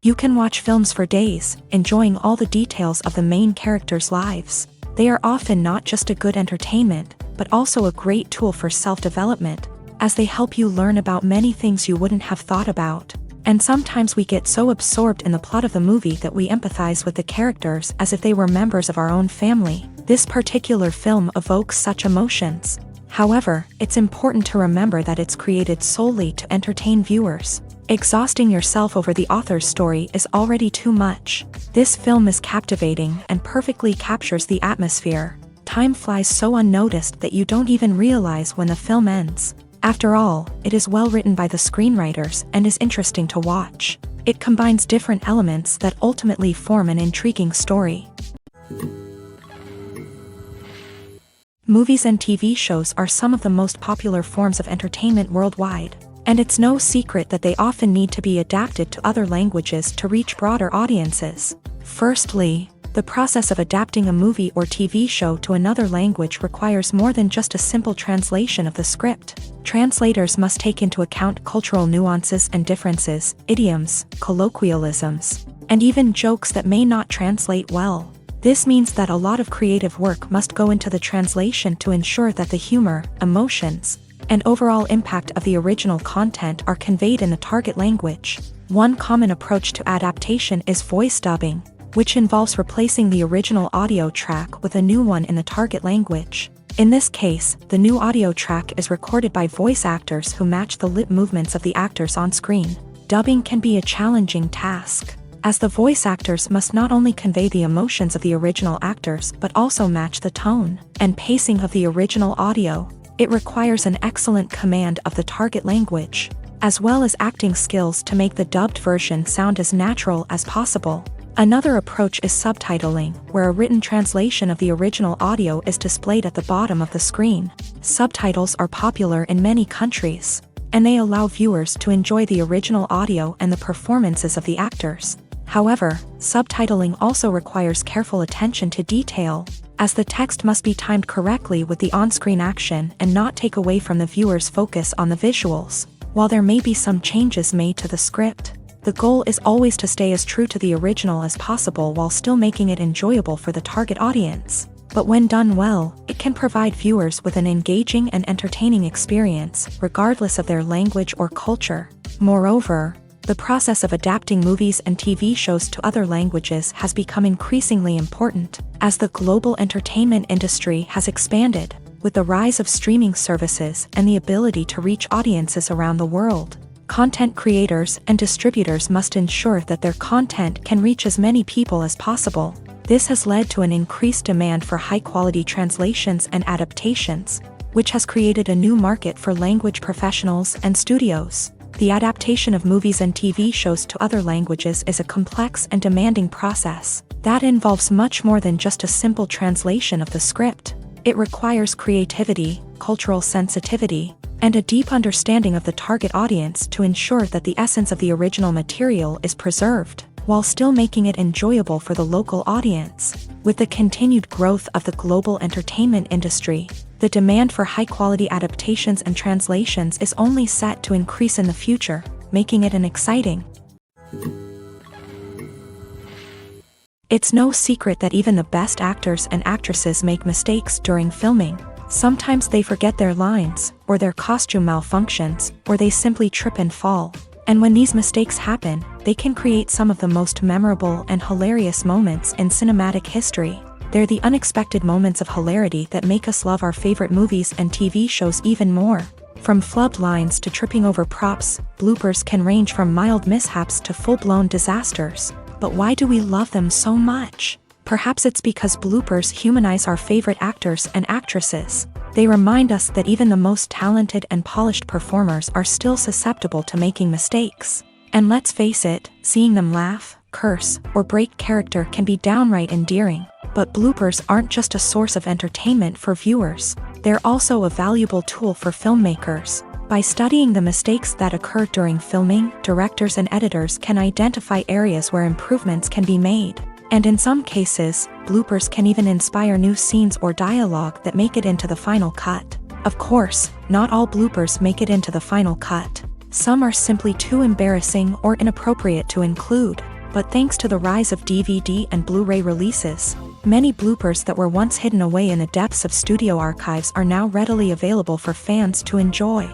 You can watch films for days, enjoying all the details of the main characters' lives. They are often not just a good entertainment, but also a great tool for self-development, as they help you learn about many things you wouldn't have thought about. And sometimes we get so absorbed in the plot of the movie that we empathize with the characters as if they were members of our own family. This particular film evokes such emotions. However, it's important to remember that it's created solely to entertain viewers. Exhausting yourself over the author's story is already too much. This film is captivating and perfectly captures the atmosphere. Time flies so unnoticed that you don't even realize when the film ends. After all, it is well written by the screenwriters and is interesting to watch. It combines different elements that ultimately form an intriguing story. Movies and TV shows are some of the most popular forms of entertainment worldwide, and it's no secret that they often need to be adapted to other languages to reach broader audiences. Firstly, the process of adapting a movie or TV show to another language requires more than just a simple translation of the script. Translators must take into account cultural nuances and differences, idioms, colloquialisms, and even jokes that may not translate well. This means that a lot of creative work must go into the translation to ensure that the humor, emotions, and overall impact of the original content are conveyed in the target language. One common approach to adaptation is voice dubbing, which involves replacing the original audio track with a new one in the target language. In this case, the new audio track is recorded by voice actors who match the lip movements of the actors on screen. Dubbing can be a challenging task, as the voice actors must not only convey the emotions of the original actors but also match the tone and pacing of the original audio. It requires an excellent command of the target language, as well as acting skills to make the dubbed version sound as natural as possible. Another approach is subtitling, where a written translation of the original audio is displayed at the bottom of the screen. Subtitles are popular in many countries, and they allow viewers to enjoy the original audio and the performances of the actors. However, subtitling also requires careful attention to detail, as the text must be timed correctly with the on-screen action and not take away from the viewer's focus on the visuals. While there may be some changes made to the script, the goal is always to stay as true to the original as possible while still making it enjoyable for the target audience. But when done well, it can provide viewers with an engaging and entertaining experience, regardless of their language or culture. Moreover, the process of adapting movies and TV shows to other languages has become increasingly important, as the global entertainment industry has expanded, with the rise of streaming services and the ability to reach audiences around the world. Content creators and distributors must ensure that their content can reach as many people as possible. This has led to an increased demand for high-quality translations and adaptations, which has created a new market for language professionals and studios. The adaptation of movies and TV shows to other languages is a complex and demanding process that involves much more than just a simple translation of the script. It requires creativity, cultural sensitivity, and a deep understanding of the target audience to ensure that the essence of the original material is preserved, while still making it enjoyable for the local audience. With the continued growth of the global entertainment industry, the demand for high-quality adaptations and translations is only set to increase in the future, making it an exciting. It's no secret that even the best actors and actresses make mistakes during filming. Sometimes they forget their lines, or their costume malfunctions, or they simply trip and fall. And when these mistakes happen, they can create some of the most memorable and hilarious moments in cinematic history. They're the unexpected moments of hilarity that make us love our favorite movies and TV shows even more. From flubbed lines to tripping over props, bloopers can range from mild mishaps to full-blown disasters. But why do we love them so much? Perhaps it's because bloopers humanize our favorite actors and actresses. They remind us that even the most talented and polished performers are still susceptible to making mistakes. And let's face it, seeing them laugh, curse, or break character can be downright endearing. But bloopers aren't just a source of entertainment for viewers. They're also a valuable tool for filmmakers. By studying the mistakes that occur during filming, directors and editors can identify areas where improvements can be made. And in some cases, bloopers can even inspire new scenes or dialogue that make it into the final cut. Of course, not all bloopers make it into the final cut. Some are simply too embarrassing or inappropriate to include. But thanks to the rise of DVD and Blu-ray releases, many bloopers that were once hidden away in the depths of studio archives are now readily available for fans to enjoy.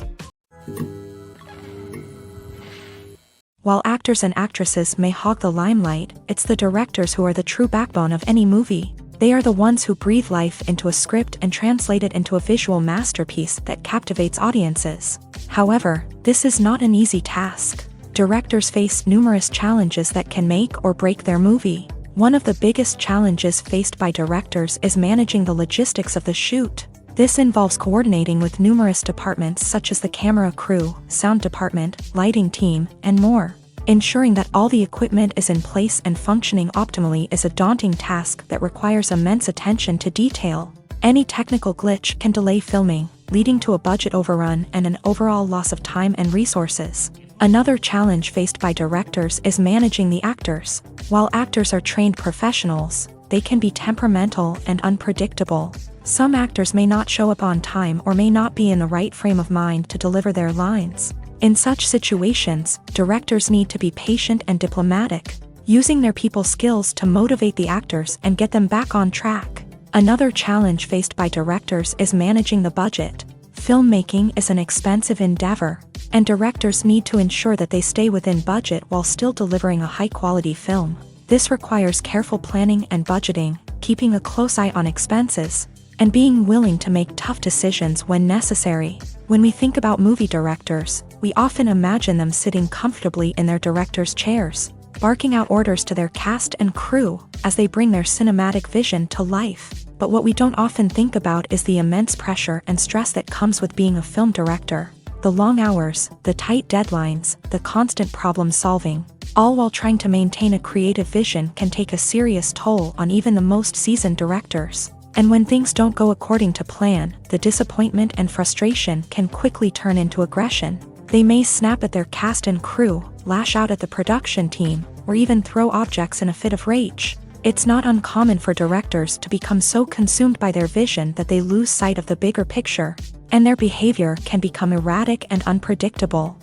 While actors and actresses may hog the limelight, it's the directors who are the true backbone of any movie. They are the ones who breathe life into a script and translate it into a visual masterpiece that captivates audiences. However, this is not an easy task. Directors face numerous challenges that can make or break their movie. One of the biggest challenges faced by directors is managing the logistics of the shoot. This involves coordinating with numerous departments such as the camera crew, sound department, lighting team, and more. Ensuring that all the equipment is in place and functioning optimally is a daunting task that requires immense attention to detail. Any technical glitch can delay filming, leading to a budget overrun and an overall loss of time and resources. Another challenge faced by directors is managing the actors. While actors are trained professionals, they can be temperamental and unpredictable. Some actors may not show up on time or may not be in the right frame of mind to deliver their lines. In such situations, directors need to be patient and diplomatic, using their people skills to motivate the actors and get them back on track. Another challenge faced by directors is managing the budget. Filmmaking is an expensive endeavor, and directors need to ensure that they stay within budget while still delivering a high-quality film. This requires careful planning and budgeting, keeping a close eye on expenses, and being willing to make tough decisions when necessary. When we think about movie directors, we often imagine them sitting comfortably in their director's chairs, barking out orders to their cast and crew as they bring their cinematic vision to life. But what we don't often think about is the immense pressure and stress that comes with being a film director. The long hours, the tight deadlines, the constant problem solving, all while trying to maintain a creative vision can take a serious toll on even the most seasoned directors. And when things don't go according to plan, the disappointment and frustration can quickly turn into aggression. They may snap at their cast and crew, lash out at the production team, or even throw objects in a fit of rage. It's not uncommon for directors to become so consumed by their vision that they lose sight of the bigger picture, and their behavior can become erratic and unpredictable.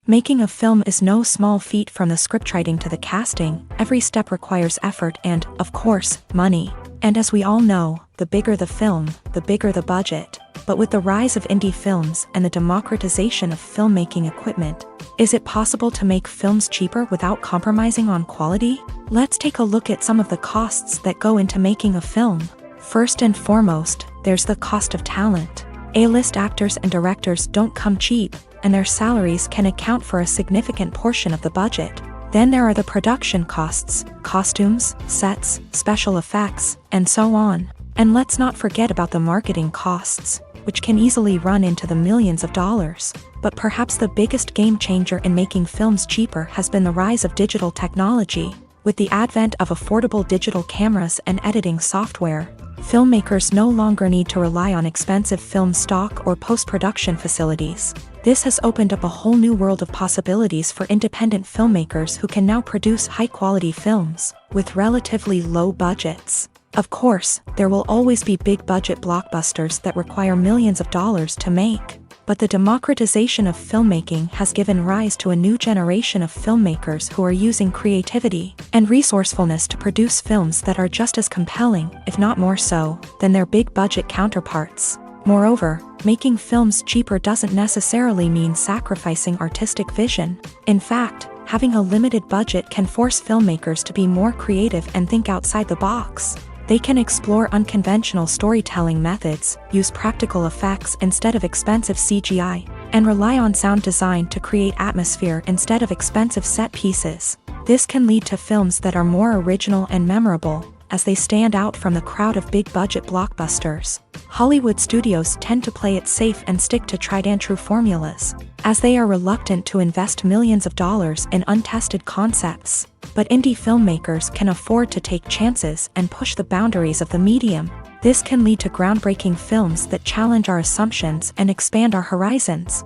Making a film is no small feat. From the scriptwriting to the casting, every step requires effort and, of course, money. And as we all know, the bigger the film, the bigger the budget. But with the rise of indie films and the democratization of filmmaking equipment, is it possible to make films cheaper without compromising on quality? Let's take a look at some of the costs that go into making a film. First and foremost, there's the cost of talent. A-list actors and directors don't come cheap, and their salaries can account for a significant portion of the budget. Then there are the production costs, costumes, sets, special effects, and so on. And let's not forget about the marketing costs, which can easily run into the millions of dollars. But perhaps the biggest game changer in making films cheaper has been the rise of digital technology. With the advent of affordable digital cameras and editing software, filmmakers no longer need to rely on expensive film stock or post-production facilities. This has opened up a whole new world of possibilities for independent filmmakers who can now produce high-quality films with relatively low budgets. Of course, there will always be big-budget blockbusters that require millions of dollars to make. But the democratization of filmmaking has given rise to a new generation of filmmakers who are using creativity and resourcefulness to produce films that are just as compelling, if not more so, than their big-budget counterparts. Moreover, making films cheaper doesn't necessarily mean sacrificing artistic vision. In fact, having a limited budget can force filmmakers to be more creative and think outside the box. They can explore unconventional storytelling methods, use practical effects instead of expensive CGI, and rely on sound design to create atmosphere instead of expensive set pieces. This can lead to films that are more original and memorable, as they stand out from the crowd of big-budget blockbusters. Hollywood studios tend to play it safe and stick to tried-and-true formulas, as they are reluctant to invest millions of dollars in untested concepts. But indie filmmakers can afford to take chances and push the boundaries of the medium. This can lead to groundbreaking films that challenge our assumptions and expand our horizons.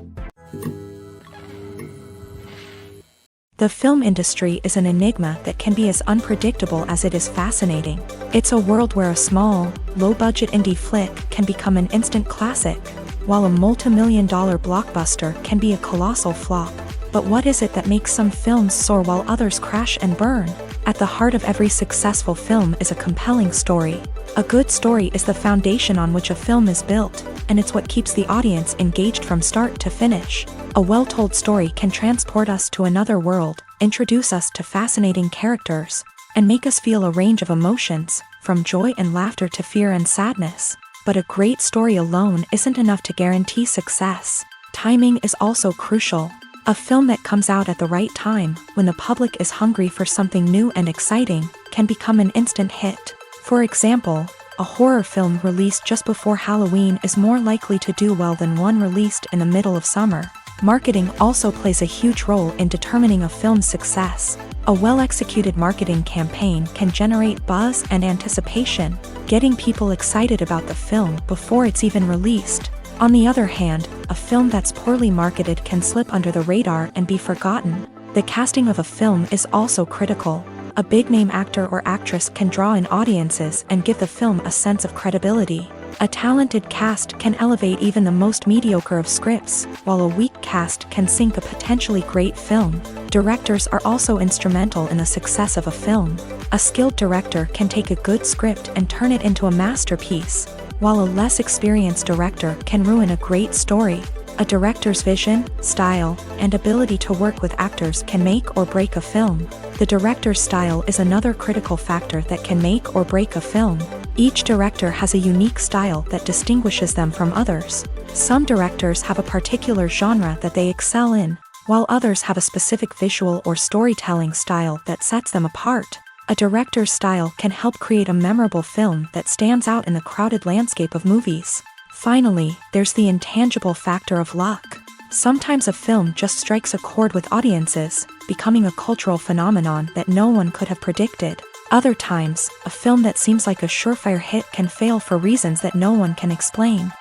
The film industry is an enigma that can be as unpredictable as it is fascinating. It's a world where a small, low-budget indie flick can become an instant classic, while a multi-million-dollar blockbuster can be a colossal flop. But what is it that makes some films soar while others crash and burn? At the heart of every successful film is a compelling story. A good story is the foundation on which a film is built, and it's what keeps the audience engaged from start to finish. A well-told story can transport us to another world, introduce us to fascinating characters, and make us feel a range of emotions, from joy and laughter to fear and sadness. But a great story alone isn't enough to guarantee success. Timing is also crucial. A film that comes out at the right time, when the public is hungry for something new and exciting, can become an instant hit. For example, a horror film released just before Halloween is more likely to do well than one released in the middle of summer. Marketing also plays a huge role in determining a film's success. A well-executed marketing campaign can generate buzz and anticipation, getting people excited about the film before it's even released. On the other hand, a film that's poorly marketed can slip under the radar and be forgotten. The casting of a film is also critical. A big-name actor or actress can draw in audiences and give the film a sense of credibility. A talented cast can elevate even the most mediocre of scripts, while a weak cast can sink a potentially great film. Directors are also instrumental in the success of a film. A skilled director can take a good script and turn it into a masterpiece, while a less experienced director can ruin a great story. A director's vision, style, and ability to work with actors can make or break a film. The director's style is another critical factor that can make or break a film. Each director has a unique style that distinguishes them from others. Some directors have a particular genre that they excel in, while others have a specific visual or storytelling style that sets them apart. A director's style can help create a memorable film that stands out in the crowded landscape of movies. Finally, there's the intangible factor of luck. Sometimes a film just strikes a chord with audiences, becoming a cultural phenomenon that no one could have predicted. Other times, a film that seems like a surefire hit can fail for reasons that no one can explain.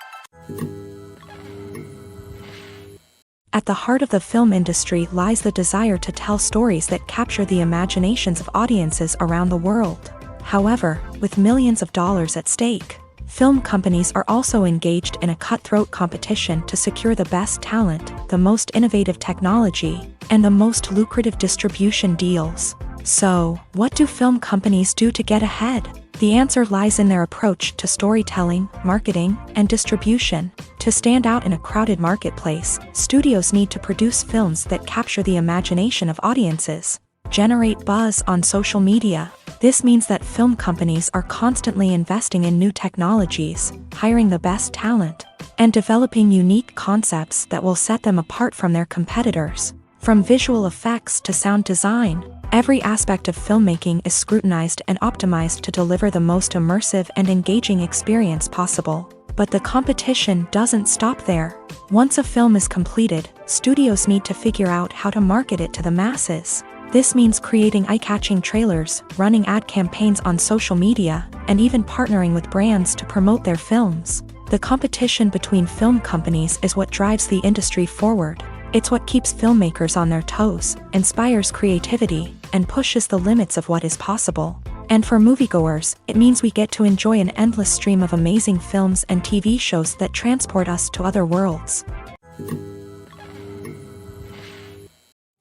At the heart of the film industry lies the desire to tell stories that capture the imaginations of audiences around the world. However, with millions of dollars at stake, film companies are also engaged in a cutthroat competition to secure the best talent, the most innovative technology, and the most lucrative distribution deals. So, what do film companies do to get ahead? The answer lies in their approach to storytelling, marketing, and distribution. To stand out in a crowded marketplace, studios need to produce films that capture the imagination of audiences, generate buzz on social media. This means that film companies are constantly investing in new technologies, hiring the best talent, and developing unique concepts that will set them apart from their competitors. From visual effects to sound design, every aspect of filmmaking is scrutinized and optimized to deliver the most immersive and engaging experience possible. But the competition doesn't stop there. Once a film is completed, studios need to figure out how to market it to the masses. This means creating eye-catching trailers, running ad campaigns on social media, and even partnering with brands to promote their films. The competition between film companies is what drives the industry forward. It's what keeps filmmakers on their toes, inspires creativity, and pushes the limits of what is possible. And for moviegoers, it means we get to enjoy an endless stream of amazing films and TV shows that transport us to other worlds.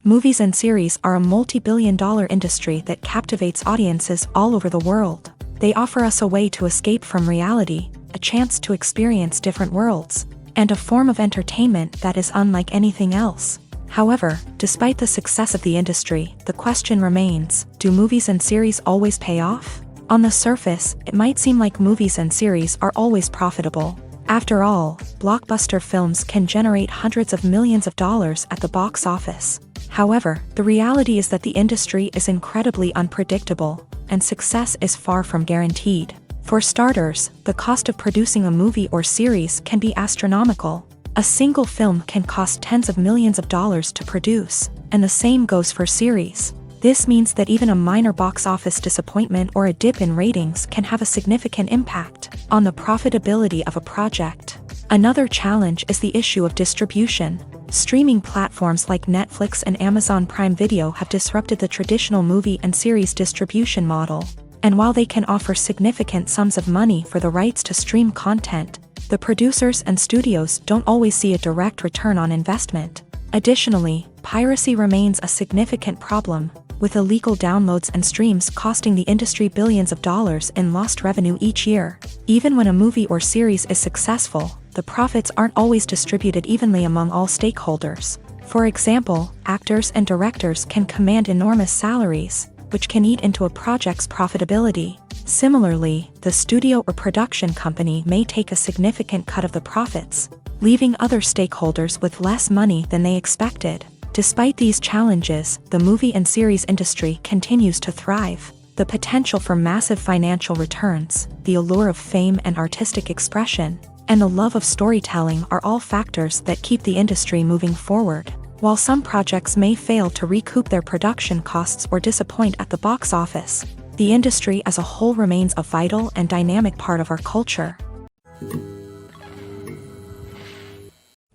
Movies and series are a multi-billion-dollar industry that captivates audiences all over the world. They offer us a way to escape from reality, a chance to experience different worlds, and a form of entertainment that is unlike anything else. However, despite the success of the industry, the question remains, do movies and series always pay off? On the surface, it might seem like movies and series are always profitable. After all, blockbuster films can generate hundreds of millions of dollars at the box office. However, the reality is that the industry is incredibly unpredictable, and success is far from guaranteed. For starters, the cost of producing a movie or series can be astronomical. A single film can cost tens of millions of dollars to produce, and the same goes for series. This means that even a minor box office disappointment or a dip in ratings can have a significant impact on the profitability of a project. Another challenge is the issue of distribution. Streaming platforms like Netflix and Amazon Prime Video have disrupted the traditional movie and series distribution model. And while they can offer significant sums of money for the rights to stream content, the producers and studios don't always see a direct return on investment. Additionally, piracy remains a significant problem, with illegal downloads and streams costing the industry billions of dollars in lost revenue each year. Even when a movie or series is successful, the profits aren't always distributed evenly among all stakeholders. For example, actors and directors can command enormous salaries, which can eat into a project's profitability. Similarly, the studio or production company may take a significant cut of the profits, leaving other stakeholders with less money than they expected. Despite these challenges, the movie and series industry continues to thrive. The potential for massive financial returns, the allure of fame and artistic expression, and the love of storytelling are all factors that keep the industry moving forward. While some projects may fail to recoup their production costs or disappoint at the box office, the industry as a whole remains a vital and dynamic part of our culture.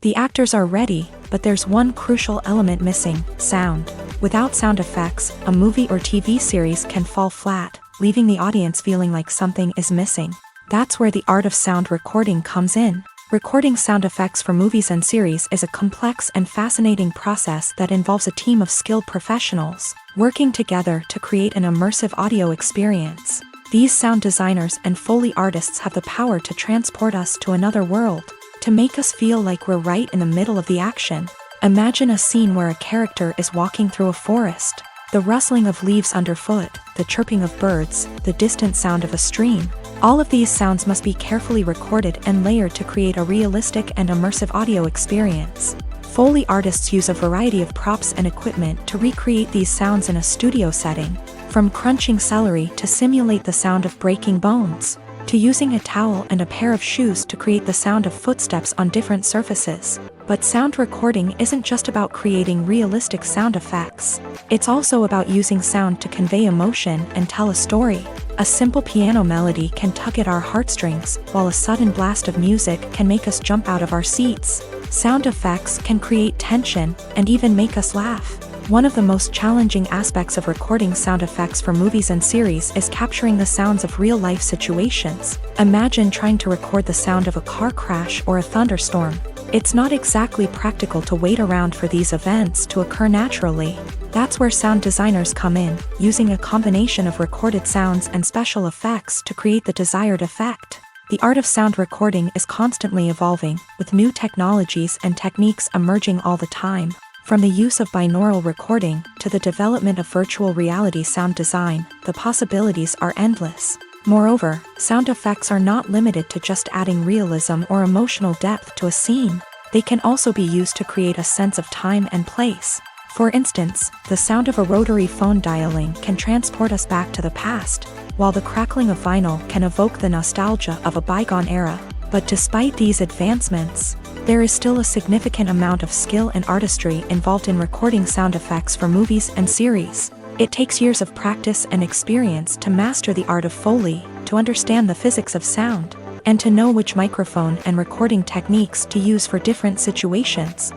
The actors are ready, but there's one crucial element missing: sound. Without sound effects, a movie or TV series can fall flat, leaving the audience feeling like something is missing. That's where the art of sound recording comes in. Recording sound effects for movies and series is a complex and fascinating process that involves a team of skilled professionals working together to create an immersive audio experience. These sound designers and Foley artists have the power to transport us to another world, to make us feel like we're right in the middle of the action. Imagine a scene where a character is walking through a forest. The rustling of leaves underfoot, the chirping of birds, the distant sound of a stream. All of these sounds must be carefully recorded and layered to create a realistic and immersive audio experience. Foley artists use a variety of props and equipment to recreate these sounds in a studio setting, from crunching celery to simulate the sound of breaking bones, to using a towel and a pair of shoes to create the sound of footsteps on different surfaces. But sound recording isn't just about creating realistic sound effects. It's also about using sound to convey emotion and tell a story. A simple piano melody can tug at our heartstrings, while a sudden blast of music can make us jump out of our seats. Sound effects can create tension and even make us laugh. One of the most challenging aspects of recording sound effects for movies and series is capturing the sounds of real-life situations. Imagine trying to record the sound of a car crash or a thunderstorm. It's not exactly practical to wait around for these events to occur naturally. That's where sound designers come in, using a combination of recorded sounds and special effects to create the desired effect. The art of sound recording is constantly evolving, with new technologies and techniques emerging all the time. From the use of binaural recording to the development of virtual reality sound design, the possibilities are endless. Moreover, sound effects are not limited to just adding realism or emotional depth to a scene. They can also be used to create a sense of time and place. For instance, the sound of a rotary phone dialing can transport us back to the past, while the crackling of vinyl can evoke the nostalgia of a bygone era. But despite these advancements, there is still a significant amount of skill and artistry involved in recording sound effects for movies and series. It takes years of practice and experience to master the art of Foley, to understand the physics of sound, and to know which microphone and recording techniques to use for different situations.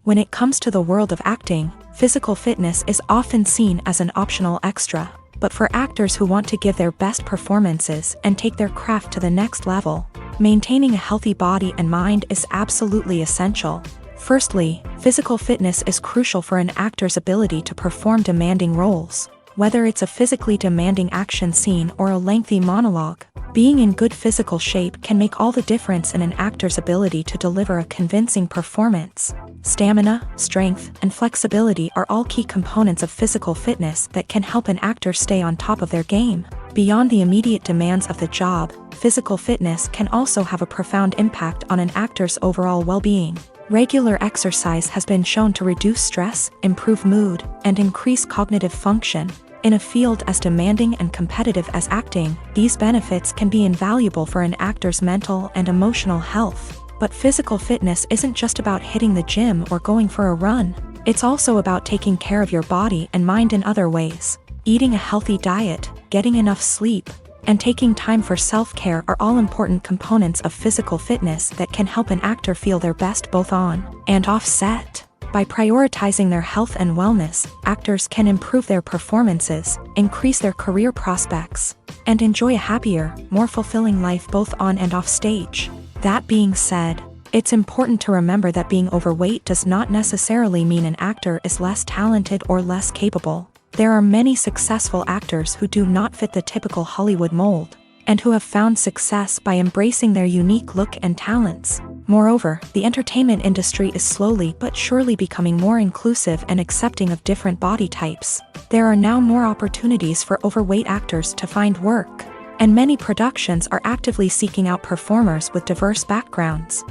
When it comes to the world of acting, physical fitness is often seen as an optional extra. But for actors who want to give their best performances and take their craft to the next level, maintaining a healthy body and mind is absolutely essential. Firstly, physical fitness is crucial for an actor's ability to perform demanding roles. Whether it's a physically demanding action scene or a lengthy monologue, being in good physical shape can make all the difference in an actor's ability to deliver a convincing performance. Stamina, strength, and flexibility are all key components of physical fitness that can help an actor stay on top of their game. Beyond the immediate demands of the job, physical fitness can also have a profound impact on an actor's overall well-being. Regular exercise has been shown to reduce stress, improve mood, and increase cognitive function. In a field as demanding and competitive as acting, these benefits can be invaluable for an actor's mental and emotional health. But physical fitness isn't just about hitting the gym or going for a run. It's also about taking care of your body and mind in other ways. Eating a healthy diet, getting enough sleep, and taking time for self-care are all important components of physical fitness that can help an actor feel their best both on and off set. By prioritizing their health and wellness, actors can improve their performances, increase their career prospects, and enjoy a happier, more fulfilling life both on and off stage. That being said, It's important to remember that being overweight does not necessarily mean an actor is less talented or less capable. There are many successful actors who do not fit the typical Hollywood mold, and who have found success by embracing their unique look and talents. Moreover, the entertainment industry is slowly but surely becoming more inclusive and accepting of different body types. There are now more opportunities for overweight actors to find work, and many productions are actively seeking out performers with diverse backgrounds.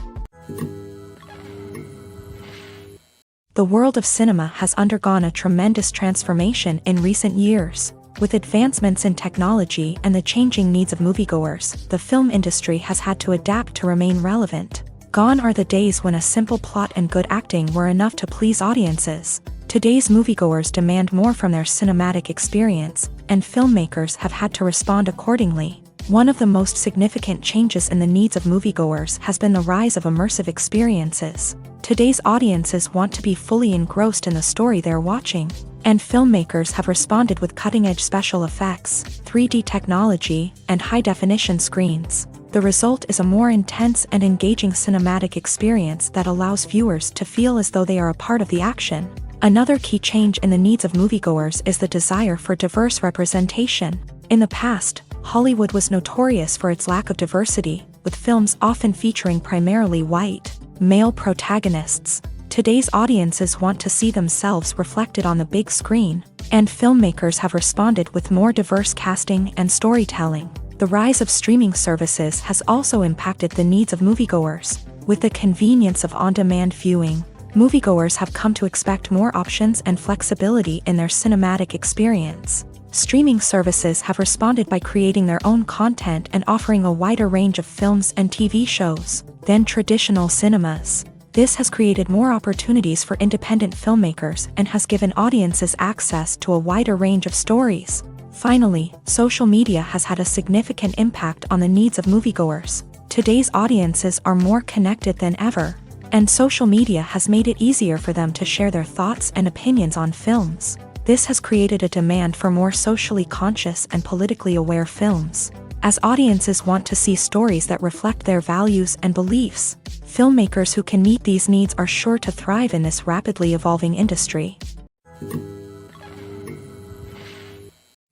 The world of cinema has undergone a tremendous transformation in recent years. With advancements in technology and the changing needs of moviegoers, the film industry has had to adapt to remain relevant. Gone are the days when a simple plot and good acting were enough to please audiences. Today's moviegoers demand more from their cinematic experience, and filmmakers have had to respond accordingly. One of the most significant changes in the needs of moviegoers has been the rise of immersive experiences. Today's audiences want to be fully engrossed in the story they're watching, and filmmakers have responded with cutting-edge special effects, 3D technology, and high-definition screens. The result is a more intense and engaging cinematic experience that allows viewers to feel as though they are a part of the action. Another key change in the needs of moviegoers is the desire for diverse representation. In the past, Hollywood was notorious for its lack of diversity, with films often featuring primarily white, male protagonists. Today's audiences want to see themselves reflected on the big screen, and filmmakers have responded with more diverse casting and storytelling. The rise of streaming services has also impacted the needs of moviegoers. With the convenience of on-demand viewing, moviegoers have come to expect more options and flexibility in their cinematic experience. Streaming services have responded by creating their own content and offering a wider range of films and TV shows than traditional cinemas. This has created more opportunities for independent filmmakers and has given audiences access to a wider range of stories. Finally, social media has had a significant impact on the needs of moviegoers. Today's audiences are more connected than ever, and social media has made it easier for them to share their thoughts and opinions on films. This has created a demand for more socially conscious and politically aware films. As audiences want to see stories that reflect their values and beliefs, filmmakers who can meet these needs are sure to thrive in this rapidly evolving industry.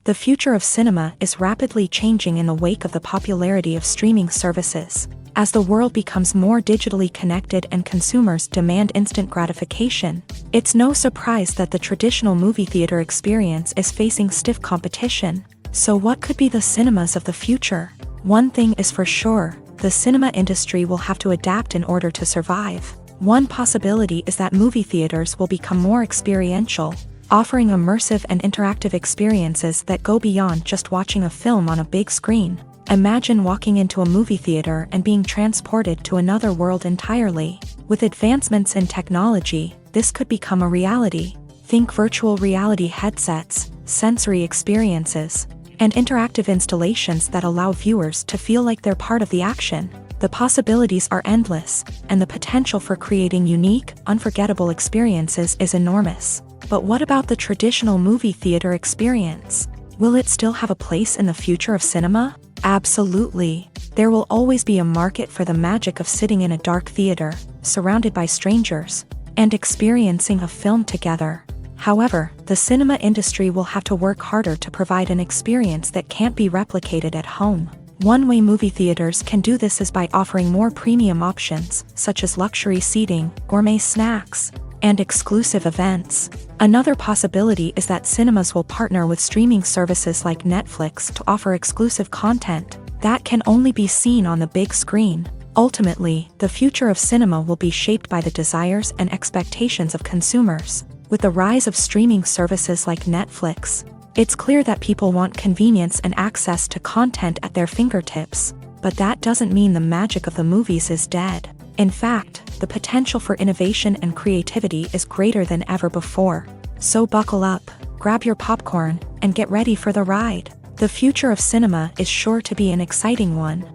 The future of cinema is rapidly changing in the wake of the popularity of streaming services. As the world becomes more digitally connected and consumers demand instant gratification, it's no surprise that the traditional movie theater experience is facing stiff competition. So what could be the cinemas of the future? One thing is for sure, the cinema industry will have to adapt in order to survive. One possibility is that movie theaters will become more experiential, offering immersive and interactive experiences that go beyond just watching a film on a big screen. Imagine walking into a movie theater and being transported to another world entirely. With advancements in technology, this could become a reality. Think virtual reality headsets, sensory experiences, and interactive installations that allow viewers to feel like they're part of the action. The possibilities are endless, and the potential for creating unique, unforgettable experiences is enormous. But what about the traditional movie theater experience? Will it still have a place in the future of cinema? Absolutely. There will always be a market for the magic of sitting in a dark theater, surrounded by strangers, and experiencing a film together. However, the cinema industry will have to work harder to provide an experience that can't be replicated at home. One way movie theaters can do this is by offering more premium options, such as luxury seating, gourmet snacks, and exclusive events. Another possibility is that cinemas will partner with streaming services like Netflix to offer exclusive content that can only be seen on the big screen. Ultimately, the future of cinema will be shaped by the desires and expectations of consumers. With the rise of streaming services like Netflix, it's clear that people want convenience and access to content at their fingertips. But that doesn't mean the magic of the movies is dead. In fact, the potential for innovation and creativity is greater than ever before. So buckle up, grab your popcorn, and get ready for the ride. The future of cinema is sure to be an exciting one.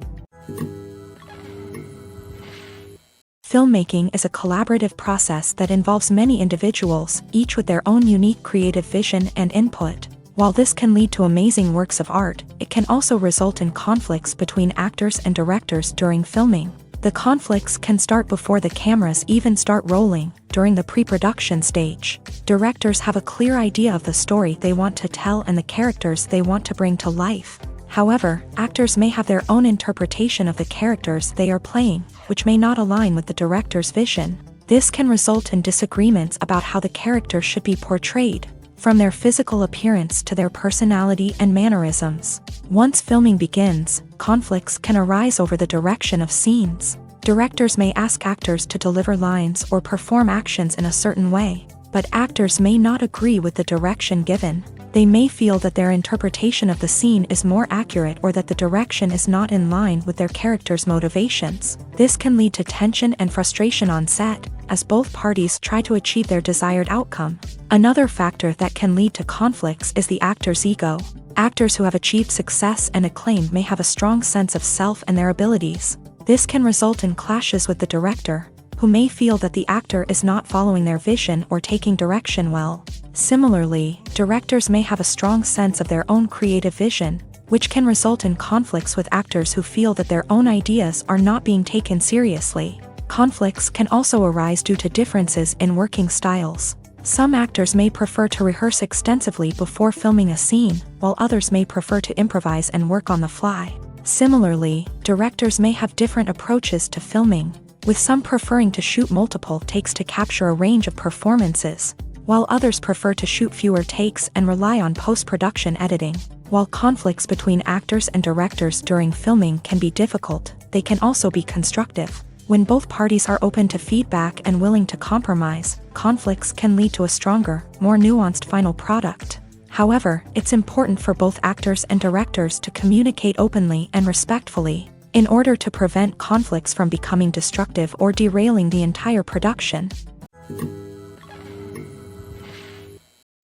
Filmmaking is a collaborative process that involves many individuals, each with their own unique creative vision and input. While this can lead to amazing works of art, it can also result in conflicts between actors and directors during filming. The conflicts can start before the cameras even start rolling, during the pre-production stage. Directors have a clear idea of the story they want to tell and the characters they want to bring to life. However, actors may have their own interpretation of the characters they are playing, which may not align with the director's vision. This can result in disagreements about how the character should be portrayed, from their physical appearance to their personality and mannerisms. Once filming begins, conflicts can arise over the direction of scenes. Directors may ask actors to deliver lines or perform actions in a certain way, but actors may not agree with the direction given. They may feel that their interpretation of the scene is more accurate or that the direction is not in line with their character's motivations. This can lead to tension and frustration on set, as both parties try to achieve their desired outcome. Another factor that can lead to conflicts is the actor's ego. Actors who have achieved success and acclaim may have a strong sense of self and their abilities. This can result in clashes with the director, who may feel that the actor is not following their vision or taking direction well. Similarly, directors may have a strong sense of their own creative vision, which can result in conflicts with actors who feel that their own ideas are not being taken seriously. Conflicts can also arise due to differences in working styles. Some actors may prefer to rehearse extensively before filming a scene, while others may prefer to improvise and work on the fly. Similarly, directors may have different approaches to filming, with some preferring to shoot multiple takes to capture a range of performances, while others prefer to shoot fewer takes and rely on post-production editing. While conflicts between actors and directors during filming can be difficult, they can also be constructive. When both parties are open to feedback and willing to compromise, conflicts can lead to a stronger, more nuanced final product. However, it's important for both actors and directors to communicate openly and respectfully, in order to prevent conflicts from becoming destructive or derailing the entire production.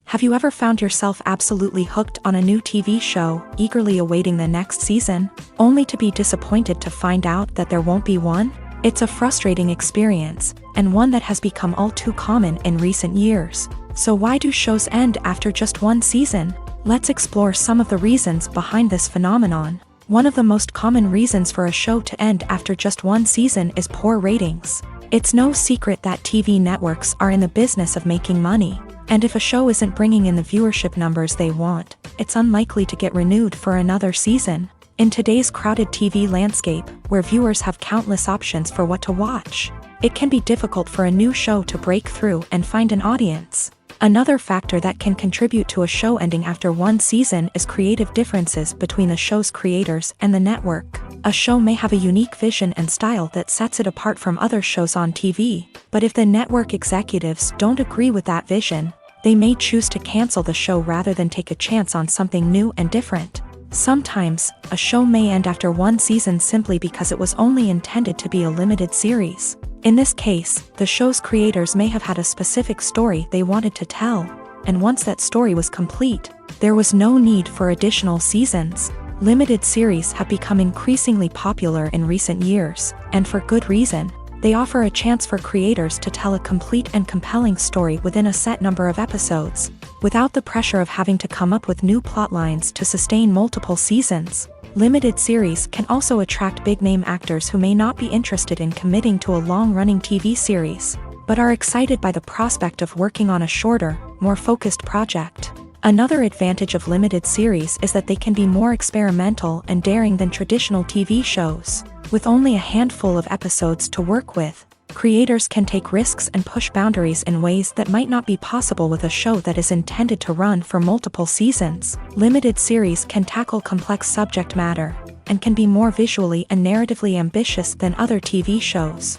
Have you ever found yourself absolutely hooked on a new TV show, eagerly awaiting the next season, only to be disappointed to find out that there won't be one? It's a frustrating experience, and one that has become all too common in recent years. So why do shows end after just one season? Let's explore some of the reasons behind this phenomenon. One of the most common reasons for a show to end after just one season is poor ratings. It's no secret that TV networks are in the business of making money, and if a show isn't bringing in the viewership numbers they want, it's unlikely to get renewed for another season. In today's crowded TV landscape, where viewers have countless options for what to watch, it can be difficult for a new show to break through and find an audience. Another factor that can contribute to a show ending after one season is creative differences between the show's creators and the network. A show may have a unique vision and style that sets it apart from other shows on TV, but if the network executives don't agree with that vision, they may choose to cancel the show rather than take a chance on something new and different. Sometimes, a show may end after one season simply because it was only intended to be a limited series. In this case, the show's creators may have had a specific story they wanted to tell, and once that story was complete, there was no need for additional seasons. Limited series have become increasingly popular in recent years, and for good reason. They offer a chance for creators to tell a complete and compelling story within a set number of episodes, without the pressure of having to come up with new plot lines to sustain multiple seasons. Limited series can also attract big-name actors who may not be interested in committing to a long-running TV series, but are excited by the prospect of working on a shorter, more focused project. Another advantage of limited series is that they can be more experimental and daring than traditional TV shows. With only a handful of episodes to work with, creators can take risks and push boundaries in ways that might not be possible with a show that is intended to run for multiple seasons. Limited series can tackle complex subject matter, and can be more visually and narratively ambitious than other TV shows.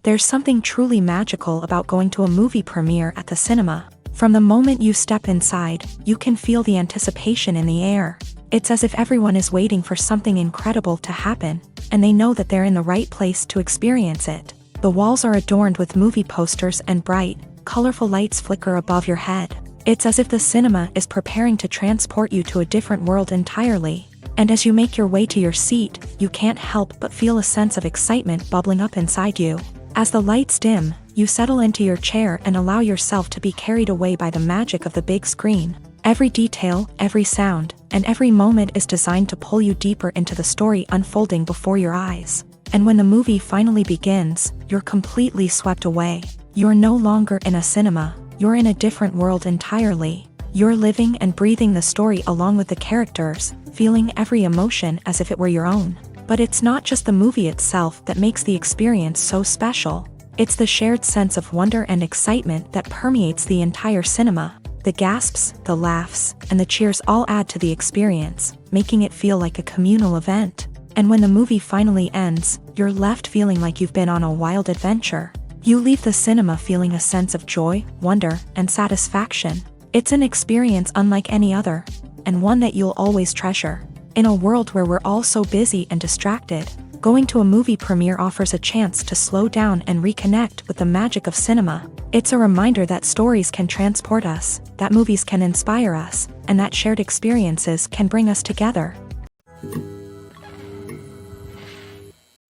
There's something truly magical about going to a movie premiere at the cinema. From the moment you step inside, you can feel the anticipation in the air. It's as if everyone is waiting for something incredible to happen, and they know that they're in the right place to experience it. The walls are adorned with movie posters and bright, colorful lights flicker above your head. It's as if the cinema is preparing to transport you to a different world entirely. And as you make your way to your seat, you can't help but feel a sense of excitement bubbling up inside you. As the lights dim, you settle into your chair and allow yourself to be carried away by the magic of the big screen. Every detail, every sound, and every moment is designed to pull you deeper into the story unfolding before your eyes. And when the movie finally begins, you're completely swept away. You're no longer in a cinema, you're in a different world entirely. You're living and breathing the story along with the characters, feeling every emotion as if it were your own. But it's not just the movie itself that makes the experience so special. It's the shared sense of wonder and excitement that permeates the entire cinema. The gasps, the laughs, and the cheers all add to the experience, making it feel like a communal event. And when the movie finally ends, you're left feeling like you've been on a wild adventure. You leave the cinema feeling a sense of joy, wonder, and satisfaction. It's an experience unlike any other, and one that you'll always treasure. In a world where we're all so busy and distracted, going to a movie premiere offers a chance to slow down and reconnect with the magic of cinema. It's a reminder that stories can transport us, that movies can inspire us, and that shared experiences can bring us together.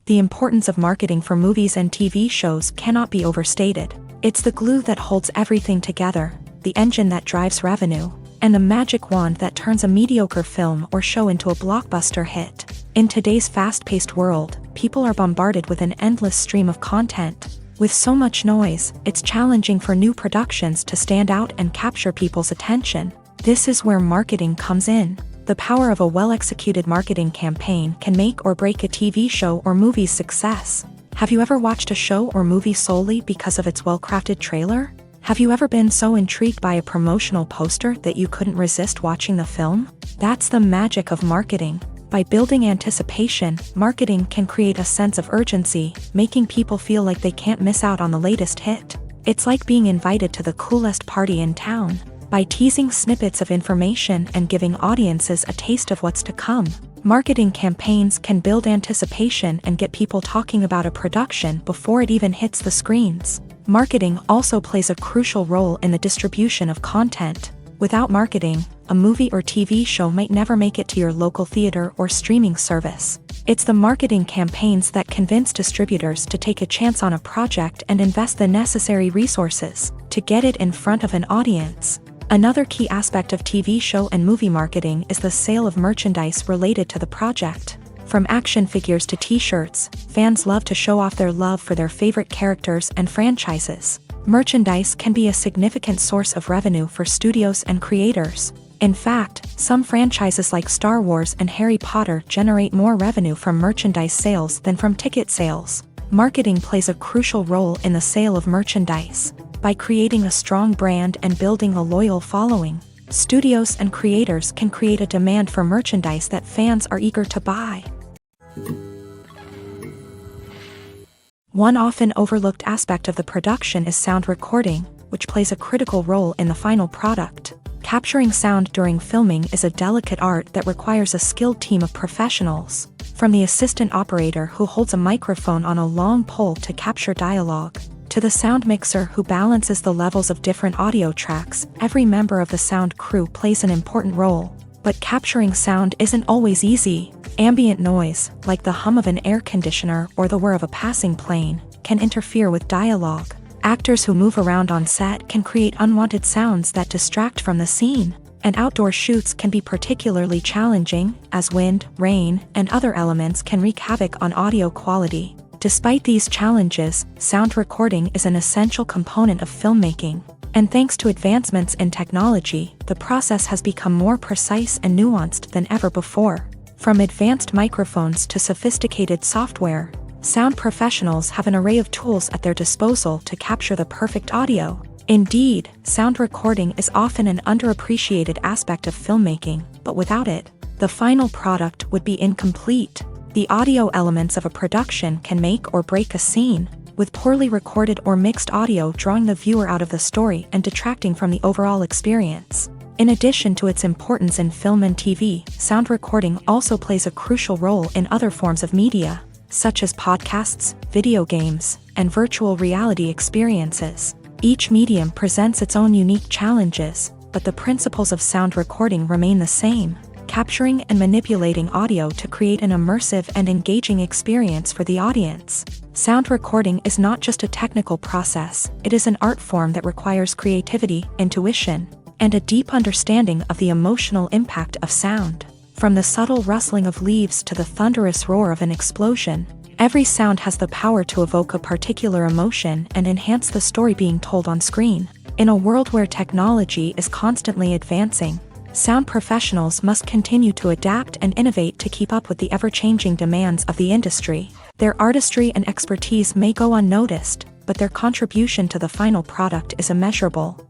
The importance of marketing for movies and TV shows cannot be overstated. It's the glue that holds everything together, the engine that drives revenue, and the magic wand that turns a mediocre film or show into a blockbuster hit. In today's fast-paced world, people are bombarded with an endless stream of content. With so much noise, it's challenging for new productions to stand out and capture people's attention. This is where marketing comes in. The power of a well-executed marketing campaign can make or break a TV show or movie's success. Have you ever watched a show or movie solely because of its well-crafted trailer? Have you ever been so intrigued by a promotional poster that you couldn't resist watching the film? That's the magic of marketing. By building anticipation, marketing can create a sense of urgency, making people feel like they can't miss out on the latest hit. It's like being invited to the coolest party in town. By teasing snippets of information and giving audiences a taste of what's to come, marketing campaigns can build anticipation and get people talking about a production before it even hits the screens. Marketing also plays a crucial role in the distribution of content. Without marketing, a movie or TV show might never make it to your local theater or streaming service. It's the marketing campaigns that convince distributors to take a chance on a project and invest the necessary resources to get it in front of an audience. Another key aspect of TV show and movie marketing is the sale of merchandise related to the project. From action figures to t-shirts, fans love to show off their love for their favorite characters and franchises. Merchandise can be a significant source of revenue for studios and creators. In fact, some franchises like Star Wars and Harry Potter generate more revenue from merchandise sales than from ticket sales. Marketing plays a crucial role in the sale of merchandise. By creating a strong brand and building a loyal following, studios and creators can create a demand for merchandise that fans are eager to buy. One often overlooked aspect of the production is sound recording, which plays a critical role in the final product. Capturing sound during filming is a delicate art that requires a skilled team of professionals. From the assistant operator who holds a microphone on a long pole to capture dialogue, to the sound mixer who balances the levels of different audio tracks, every member of the sound crew plays an important role. But capturing sound isn't always easy. Ambient noise, like the hum of an air conditioner or the whir of a passing plane, can interfere with dialogue. Actors who move around on set can create unwanted sounds that distract from the scene. And outdoor shoots can be particularly challenging, as wind, rain, and other elements can wreak havoc on audio quality. Despite these challenges, sound recording is an essential component of filmmaking. And thanks to advancements in technology, the process has become more precise and nuanced than ever before. From advanced microphones to sophisticated software, sound professionals have an array of tools at their disposal to capture the perfect audio. Indeed, sound recording is often an underappreciated aspect of filmmaking, but without it, the final product would be incomplete. The audio elements of a production can make or break a scene, with poorly recorded or mixed audio drawing the viewer out of the story and detracting from the overall experience. In addition to its importance in film and TV, sound recording also plays a crucial role in other forms of media, such as podcasts, video games, and virtual reality experiences. Each medium presents its own unique challenges, but the principles of sound recording remain the same, capturing and manipulating audio to create an immersive and engaging experience for the audience. Sound recording is not just a technical process, it is an art form that requires creativity, intuition, and a deep understanding of the emotional impact of sound. From the subtle rustling of leaves to the thunderous roar of an explosion, every sound has the power to evoke a particular emotion and enhance the story being told on screen. In a world where technology is constantly advancing, sound professionals must continue to adapt and innovate to keep up with the ever-changing demands of the industry. Their artistry and expertise may go unnoticed, but their contribution to the final product is immeasurable.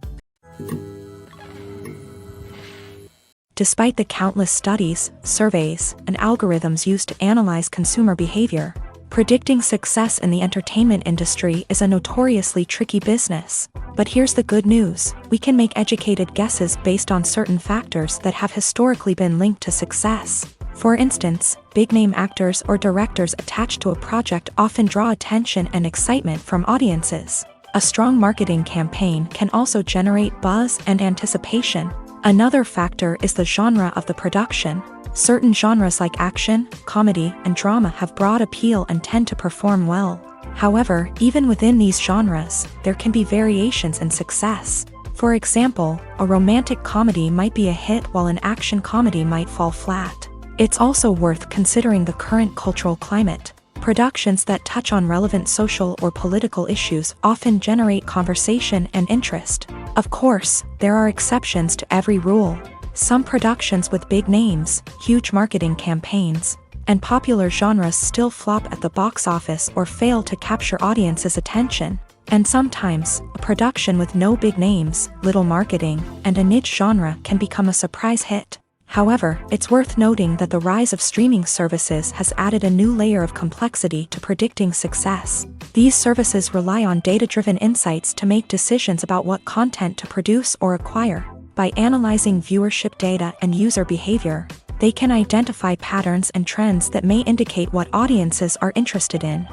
Despite the countless studies, surveys, and algorithms used to analyze consumer behavior, predicting success in the entertainment industry is a notoriously tricky business. But here's the good news: we can make educated guesses based on certain factors that have historically been linked to success. For instance, big-name actors or directors attached to a project often draw attention and excitement from audiences. A strong marketing campaign can also generate buzz and anticipation. Another factor is the genre of the production. Certain genres like action, comedy, and drama have broad appeal and tend to perform well. However, even within these genres, there can be variations in success. For example, a romantic comedy might be a hit while an action comedy might fall flat. It's also worth considering the current cultural climate. Productions that touch on relevant social or political issues often generate conversation and interest. Of course, there are exceptions to every rule. Some productions with big names, huge marketing campaigns, and popular genres still flop at the box office or fail to capture audiences' attention. And sometimes, a production with no big names, little marketing, and a niche genre can become a surprise hit. However, it's worth noting that the rise of streaming services has added a new layer of complexity to predicting success. These services rely on data-driven insights to make decisions about what content to produce or acquire. By analyzing viewership data and user behavior, they can identify patterns and trends that may indicate what audiences are interested in.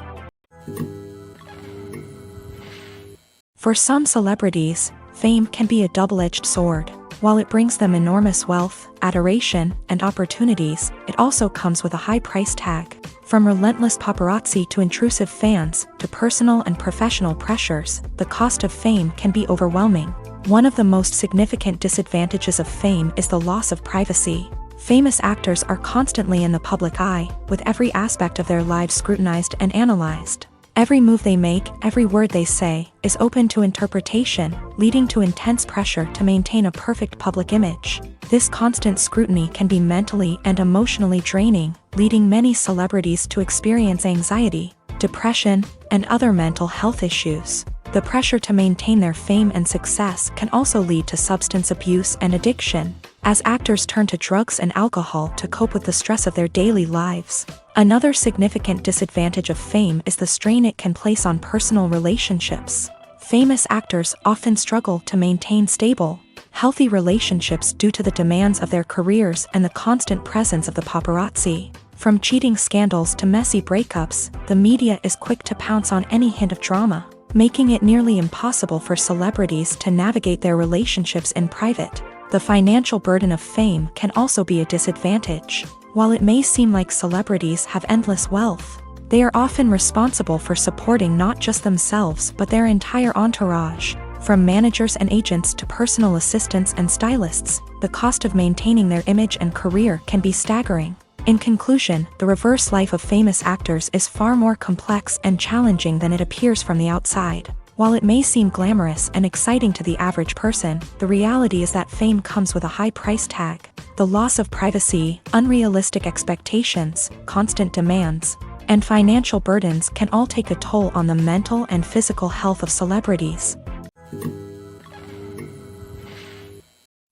For some celebrities, fame can be a double-edged sword. While it brings them enormous wealth, adoration, and opportunities, it also comes with a high price tag. From relentless paparazzi to intrusive fans, to personal and professional pressures, the cost of fame can be overwhelming. One of the most significant disadvantages of fame is the loss of privacy. Famous actors are constantly in the public eye, with every aspect of their lives scrutinized and analyzed. Every move they make, every word they say, is open to interpretation, leading to intense pressure to maintain a perfect public image. This constant scrutiny can be mentally and emotionally draining, leading many celebrities to experience anxiety, depression, and other mental health issues. The pressure to maintain their fame and success can also lead to substance abuse and addiction, as actors turn to drugs and alcohol to cope with the stress of their daily lives. Another significant disadvantage of fame is the strain it can place on personal relationships. Famous actors often struggle to maintain stable, healthy relationships due to the demands of their careers and the constant presence of the paparazzi. From cheating scandals to messy breakups, the media is quick to pounce on any hint of drama, making it nearly impossible for celebrities to navigate their relationships in private. The financial burden of fame can also be a disadvantage. While it may seem like celebrities have endless wealth, they are often responsible for supporting not just themselves but their entire entourage. From managers and agents to personal assistants and stylists, the cost of maintaining their image and career can be staggering. In conclusion, the reverse life of famous actors is far more complex and challenging than it appears from the outside. While it may seem glamorous and exciting to the average person, the reality is that fame comes with a high price tag. The loss of privacy, unrealistic expectations, constant demands, and financial burdens can all take a toll on the mental and physical health of celebrities.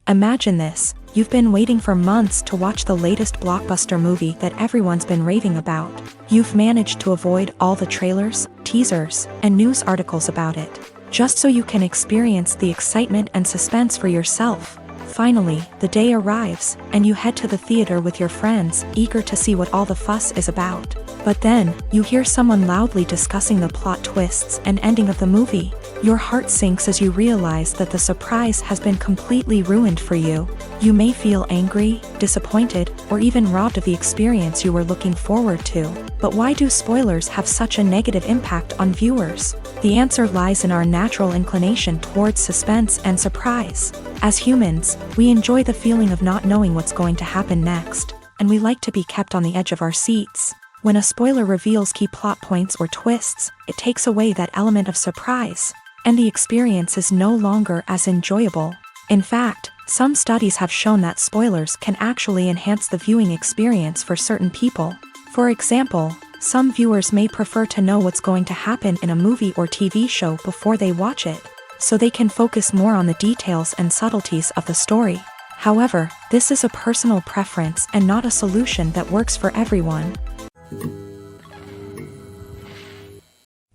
Imagine this: you've been waiting for months to watch the latest blockbuster movie that everyone's been raving about. You've managed to avoid all the trailers, teasers, and news articles about it, just so you can experience the excitement and suspense for yourself. Finally, the day arrives, and you head to the theater with your friends, eager to see what all the fuss is about. But then, you hear someone loudly discussing the plot twists and ending of the movie. Your heart sinks as you realize that the surprise has been completely ruined for you. You may feel angry, disappointed, or even robbed of the experience you were looking forward to. But why do spoilers have such a negative impact on viewers? The answer lies in our natural inclination towards suspense and surprise. As humans, we enjoy the feeling of not knowing what's going to happen next, and we like to be kept on the edge of our seats. When a spoiler reveals key plot points or twists, it takes away that element of surprise, and the experience is no longer as enjoyable. In fact, some studies have shown that spoilers can actually enhance the viewing experience for certain people. For example, some viewers may prefer to know what's going to happen in a movie or TV show before they watch it, so they can focus more on the details and subtleties of the story. However, this is a personal preference and not a solution that works for everyone.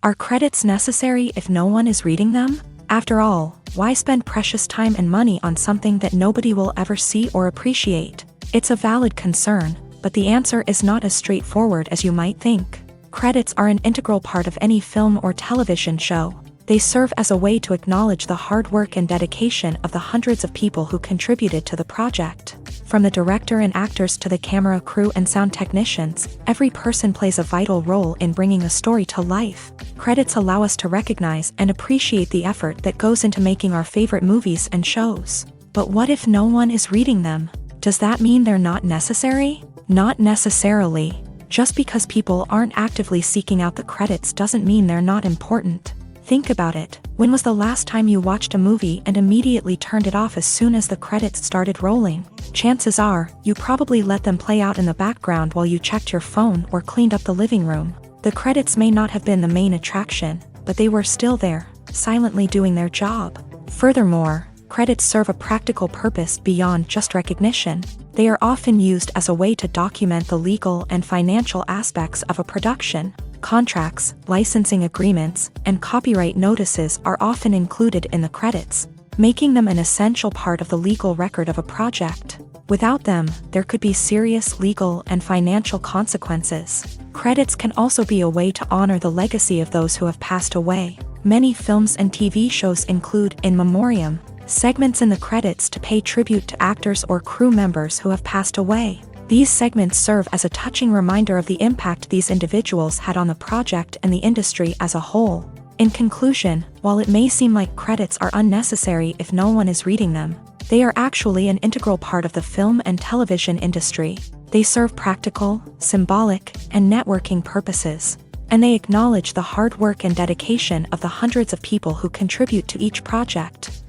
Are credits necessary if no one is reading them? After all, why spend precious time and money on something that nobody will ever see or appreciate? It's a valid concern, but the answer is not as straightforward as you might think. Credits are an integral part of any film or television show. They serve as a way to acknowledge the hard work and dedication of the hundreds of people who contributed to the project. From the director and actors to the camera crew and sound technicians, every person plays a vital role in bringing a story to life. Credits allow us to recognize and appreciate the effort that goes into making our favorite movies and shows. But what if no one is reading them? Does that mean they're not necessary? Not necessarily. Just because people aren't actively seeking out the credits doesn't mean they're not important. Think about it. When was the last time you watched a movie and immediately turned it off as soon as the credits started rolling? Chances are, you probably let them play out in the background while you checked your phone or cleaned up the living room. The credits may not have been the main attraction, but they were still there, silently doing their job. Furthermore, credits serve a practical purpose beyond just recognition. They are often used as a way to document the legal and financial aspects of a production. Contracts, licensing agreements, and copyright notices are often included in the credits, making them an essential part of the legal record of a project. Without them, there could be serious legal and financial consequences. Credits can also be a way to honor the legacy of those who have passed away. Many films and TV shows include in memoriam segments in the credits to pay tribute to actors or crew members who have passed away. These segments serve as a touching reminder of the impact these individuals had on the project and the industry as a whole. In conclusion, while it may seem like credits are unnecessary if no one is reading them, they are actually an integral part of the film and television industry. They serve practical, symbolic, and networking purposes, and they acknowledge the hard work and dedication of the hundreds of people who contribute to each project.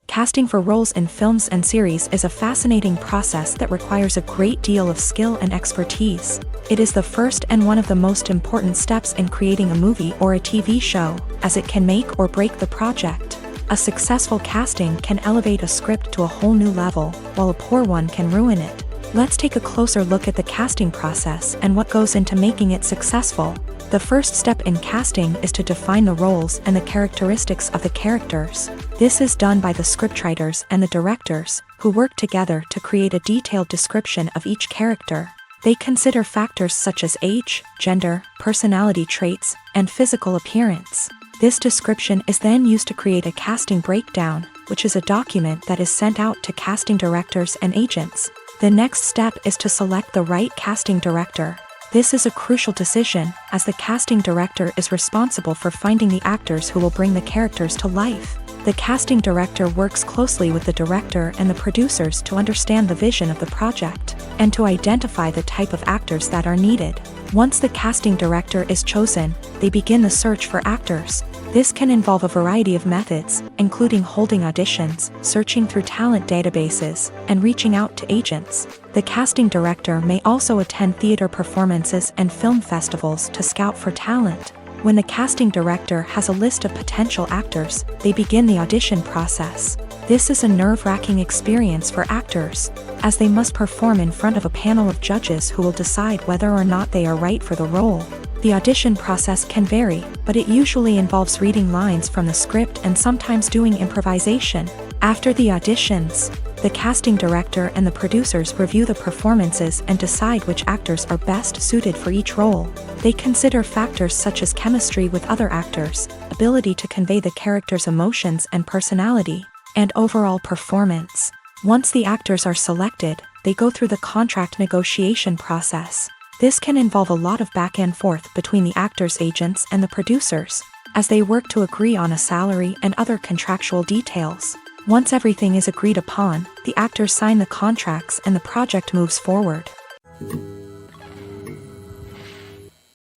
Casting for roles in films and series is a fascinating process that requires a great deal of skill and expertise. It is the first and one of the most important steps in creating a movie or a TV show, as it can make or break the project. A successful casting can elevate a script to a whole new level, while a poor one can ruin it. Let's take a closer look at the casting process and what goes into making it successful. The first step in casting is to define the roles and the characteristics of the characters. This is done by the scriptwriters and the directors, who work together to create a detailed description of each character. They consider factors such as age, gender, personality traits, and physical appearance. This description is then used to create a casting breakdown, which is a document that is sent out to casting directors and agents. The next step is to select the right casting director. This is a crucial decision, as the casting director is responsible for finding the actors who will bring the characters to life. The casting director works closely with the director and the producers to understand the vision of the project, and to identify the type of actors that are needed. Once the casting director is chosen, they begin the search for actors. This can involve a variety of methods, including holding auditions, searching through talent databases, and reaching out to agents. The casting director may also attend theater performances and film festivals to scout for talent. When the casting director has a list of potential actors, they begin the audition process. This is a nerve-wracking experience for actors, as they must perform in front of a panel of judges who will decide whether or not they are right for the role. The audition process can vary, but it usually involves reading lines from the script and sometimes doing improvisation. After the auditions, the casting director and the producers review the performances and decide which actors are best suited for each role. They consider factors such as chemistry with other actors, ability to convey the character's emotions and personality, and overall performance. Once the actors are selected, they go through the contract negotiation process. This can involve a lot of back and forth between the actors' agents and the producers, as they work to agree on a salary and other contractual details. Once everything is agreed upon, the actors sign the contracts and the project moves forward.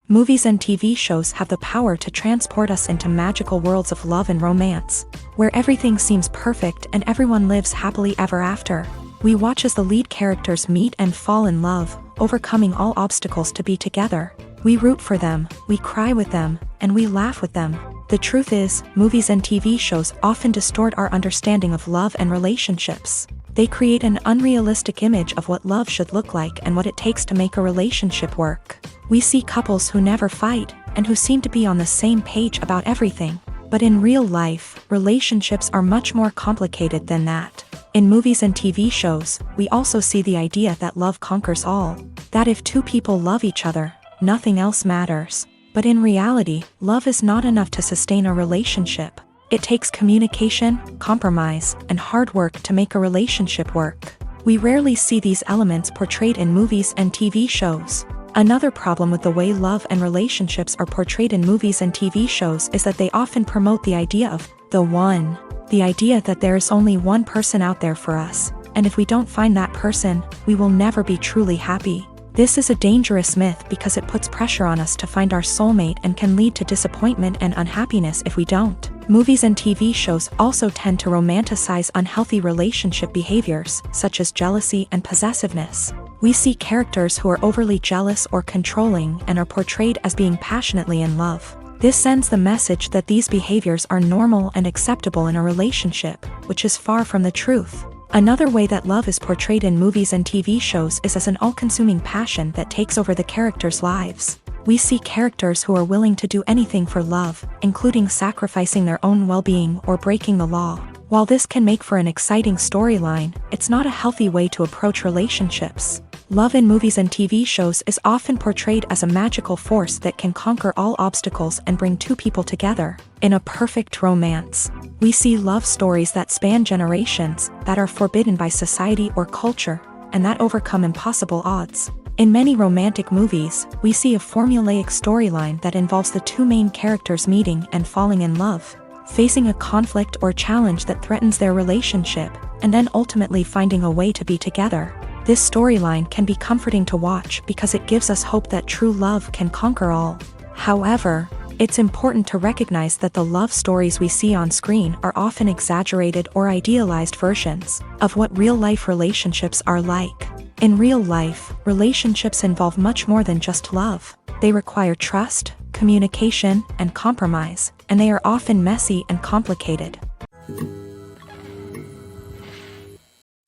Movies and TV shows have the power to transport us into magical worlds of love and romance, where everything seems perfect and everyone lives happily ever after. We watch as the lead characters meet and fall in love, overcoming all obstacles to be together. We root for them, we cry with them, and we laugh with them. The truth is, movies and TV shows often distort our understanding of love and relationships. They create an unrealistic image of what love should look like and what it takes to make a relationship work. We see couples who never fight, and who seem to be on the same page about everything. But in real life, relationships are much more complicated than that. In movies and TV shows, we also see the idea that love conquers all. That if two people love each other, nothing else matters. But in reality, love is not enough to sustain a relationship. It takes communication, compromise, and hard work to make a relationship work. We rarely see these elements portrayed in movies and TV shows. Another problem with the way love and relationships are portrayed in movies and TV shows is that they often promote the idea of the one. The idea that there is only one person out there for us, and if we don't find that person, we will never be truly happy. This is a dangerous myth because it puts pressure on us to find our soulmate and can lead to disappointment and unhappiness if we don't. Movies and TV shows also tend to romanticize unhealthy relationship behaviors, such as jealousy and possessiveness. We see characters who are overly jealous or controlling and are portrayed as being passionately in love. This sends the message that these behaviors are normal and acceptable in a relationship, which is far from the truth. Another way that love is portrayed in movies and TV shows is as an all-consuming passion that takes over the characters' lives. We see characters who are willing to do anything for love, including sacrificing their own well-being or breaking the law. While this can make for an exciting storyline, it's not a healthy way to approach relationships. Love in movies and TV shows is often portrayed as a magical force that can conquer all obstacles and bring two people together. In a perfect romance, we see love stories that span generations, that are forbidden by society or culture, and that overcome impossible odds. In many romantic movies, we see a formulaic storyline that involves the two main characters meeting and falling in love, facing a conflict or challenge that threatens their relationship, and then ultimately finding a way to be together. This storyline can be comforting to watch because it gives us hope that true love can conquer all. However, it's important to recognize that the love stories we see on screen are often exaggerated or idealized versions of what real-life relationships are like. In real life, relationships involve much more than just love. They require trust, communication, and compromise, and they are often messy and complicated.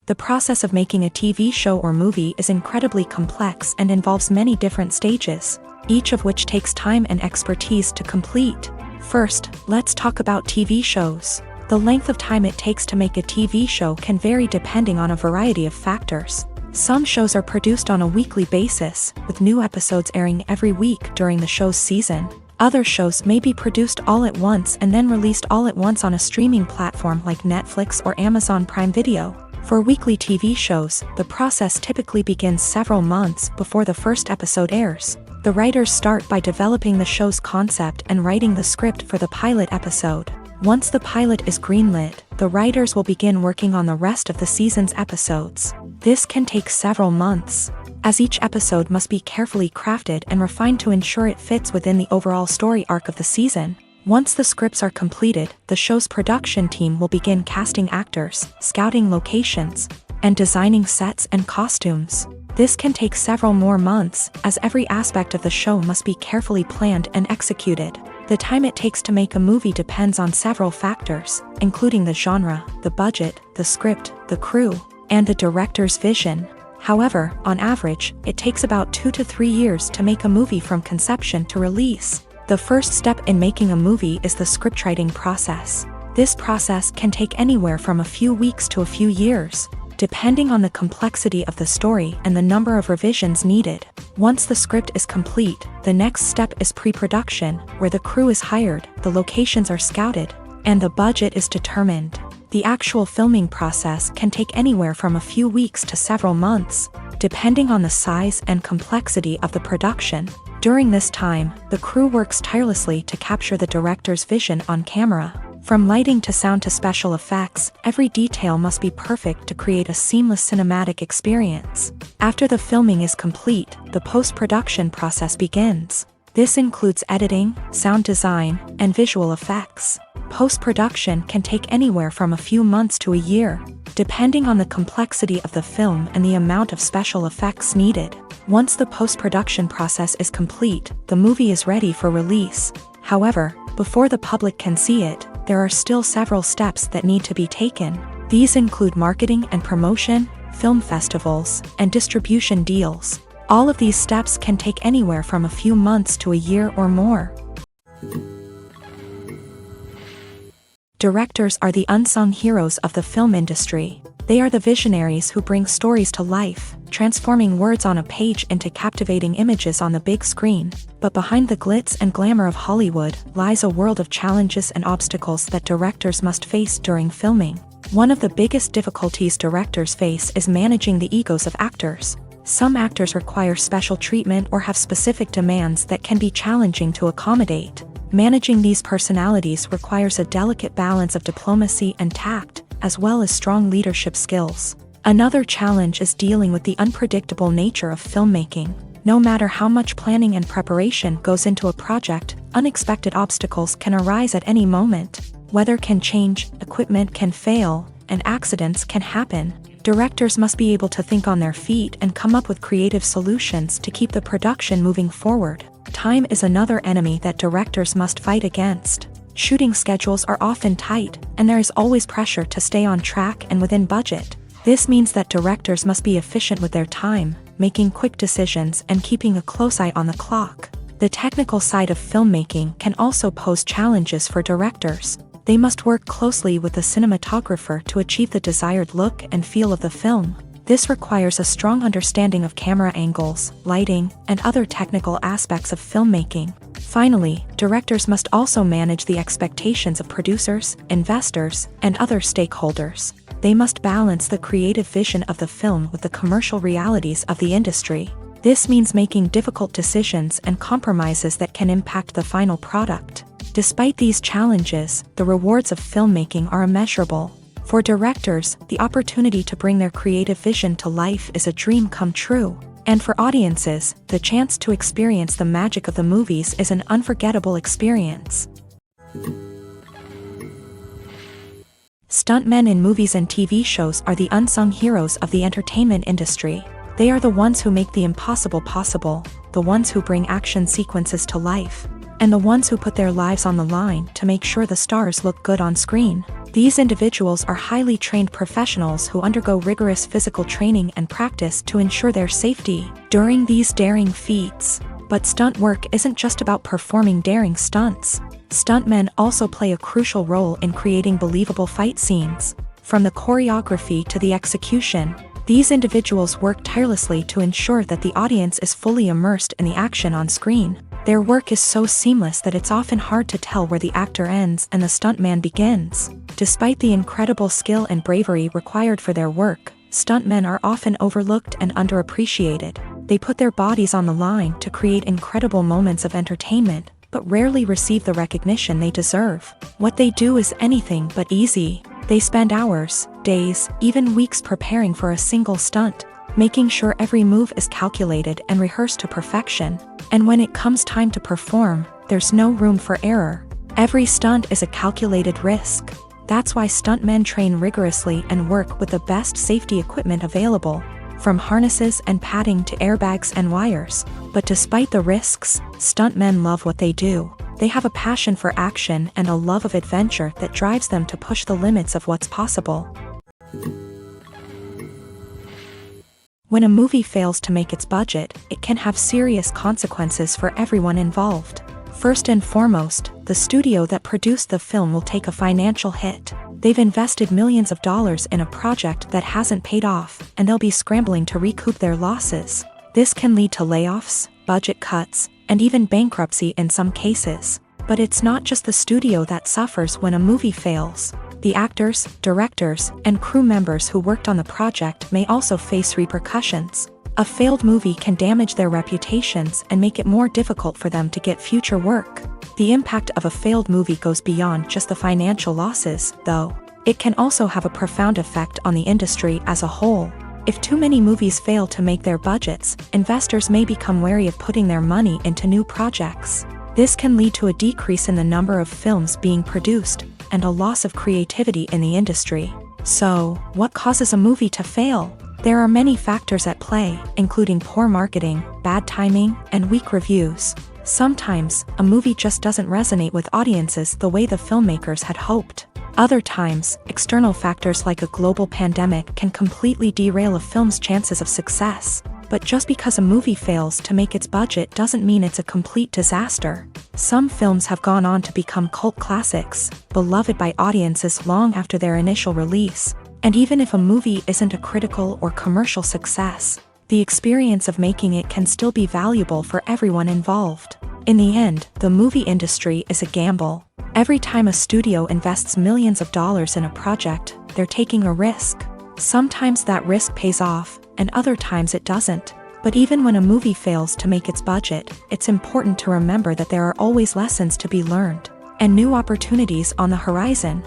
The process of making a TV show or movie is incredibly complex and involves many different stages, each of which takes time and expertise to complete. First, let's talk about TV shows. The length of time it takes to make a TV show can vary depending on a variety of factors. Some shows are produced on a weekly basis, with new episodes airing every week during the show's season. Other shows may be produced all at once and then released all at once on a streaming platform like Netflix or Amazon Prime Video. For weekly TV shows, the process typically begins several months before the first episode airs. The writers start by developing the show's concept and writing the script for the pilot episode. Once the pilot is greenlit, the writers will begin working on the rest of the season's episodes. This can take several months, as each episode must be carefully crafted and refined to ensure it fits within the overall story arc of the season. Once the scripts are completed, the show's production team will begin casting actors, scouting locations, and designing sets and costumes. This can take several more months, as every aspect of the show must be carefully planned and executed. The time it takes to make a movie depends on several factors, including the genre, the budget, the script, the crew, and the director's vision. However, on average, it takes about 2 to 3 years to make a movie from conception to release. The first step in making a movie is the scriptwriting process. This process can take anywhere from a few weeks to a few years, depending on the complexity of the story and the number of revisions needed. Once the script is complete, the next step is pre-production, where the crew is hired, the locations are scouted, and the budget is determined. The actual filming process can take anywhere from a few weeks to several months, depending on the size and complexity of the production. During this time, the crew works tirelessly to capture the director's vision on camera. From lighting to sound to special effects, every detail must be perfect to create a seamless cinematic experience. After the filming is complete, the post-production process begins. This includes editing, sound design, and visual effects. Post-production can take anywhere from a few months to a year, depending on the complexity of the film and the amount of special effects needed. Once the post-production process is complete, the movie is ready for release. However, before the public can see it, there are still several steps that need to be taken. These include marketing and promotion, film festivals, and distribution deals. All of these steps can take anywhere from a few months to a year or more. Directors are the unsung heroes of the film industry. They are the visionaries who bring stories to life, transforming words on a page into captivating images on the big screen. But behind the glitz and glamour of Hollywood lies a world of challenges and obstacles that directors must face during filming. One of the biggest difficulties directors face is managing the egos of actors. Some actors require special treatment or have specific demands that can be challenging to accommodate. Managing these personalities requires a delicate balance of diplomacy and tact, as well as strong leadership skills. Another challenge is dealing with the unpredictable nature of filmmaking. No matter how much planning and preparation goes into a project, unexpected obstacles can arise at any moment. Weather can change, equipment can fail, and accidents can happen. Directors must be able to think on their feet and come up with creative solutions to keep the production moving forward. Time is another enemy that directors must fight against. Shooting schedules are often tight, and there is always pressure to stay on track and within budget. This means that directors must be efficient with their time, making quick decisions and keeping a close eye on the clock. The technical side of filmmaking can also pose challenges for directors. They must work closely with the cinematographer to achieve the desired look and feel of the film. This requires a strong understanding of camera angles, lighting, and other technical aspects of filmmaking. Finally, directors must also manage the expectations of producers, investors, and other stakeholders. They must balance the creative vision of the film with the commercial realities of the industry. This means making difficult decisions and compromises that can impact the final product. Despite these challenges, the rewards of filmmaking are immeasurable. For directors, the opportunity to bring their creative vision to life is a dream come true. And for audiences, the chance to experience the magic of the movies is an unforgettable experience. Stuntmen in movies and TV shows are the unsung heroes of the entertainment industry. They are the ones who make the impossible possible, the ones who bring action sequences to life, and the ones who put their lives on the line to make sure the stars look good on screen. These individuals are highly trained professionals who undergo rigorous physical training and practice to ensure their safety during these daring feats. But stunt work isn't just about performing daring stunts. Stuntmen also play a crucial role in creating believable fight scenes. From the choreography to the execution, these individuals work tirelessly to ensure that the audience is fully immersed in the action on screen. Their work is so seamless that it's often hard to tell where the actor ends and the stuntman begins. Despite the incredible skill and bravery required for their work, stuntmen are often overlooked and underappreciated. They put their bodies on the line to create incredible moments of entertainment, but rarely receive the recognition they deserve. What they do is anything but easy. They spend hours, days, even weeks preparing for a single stunt, making sure every move is calculated and rehearsed to perfection. And when it comes time to perform, there's no room for error. Every stunt is a calculated risk. That's why stuntmen train rigorously and work with the best safety equipment available, from harnesses and padding to airbags and wires. But despite the risks, stuntmen love what they do. They have a passion for action and a love of adventure that drives them to push the limits of what's possible. When a movie fails to make its budget, it can have serious consequences for everyone involved. First and foremost, the studio that produced the film will take a financial hit. They've invested millions of dollars in a project that hasn't paid off, and they'll be scrambling to recoup their losses. This can lead to layoffs, budget cuts, and even bankruptcy in some cases. But it's not just the studio that suffers when a movie fails. The actors, directors, and crew members who worked on the project may also face repercussions. A failed movie can damage their reputations and make it more difficult for them to get future work. The impact of a failed movie goes beyond just the financial losses, though. It can also have a profound effect on the industry as a whole. If too many movies fail to make their budgets, investors may become wary of putting their money into new projects. This can lead to a decrease in the number of films being produced, and a loss of creativity in the industry. So, what causes a movie to fail? There are many factors at play, including poor marketing, bad timing, and weak reviews. Sometimes, a movie just doesn't resonate with audiences the way the filmmakers had hoped. Other times, external factors like a global pandemic can completely derail a film's chances of success. But just because a movie fails to make its budget doesn't mean it's a complete disaster. Some films have gone on to become cult classics, beloved by audiences long after their initial release. And even if a movie isn't a critical or commercial success, the experience of making it can still be valuable for everyone involved. In the end, the movie industry is a gamble. Every time a studio invests millions of dollars in a project, they're taking a risk. Sometimes that risk pays off, and other times it doesn't. But even when a movie fails to make its budget, it's important to remember that there are always lessons to be learned, and new opportunities on the horizon.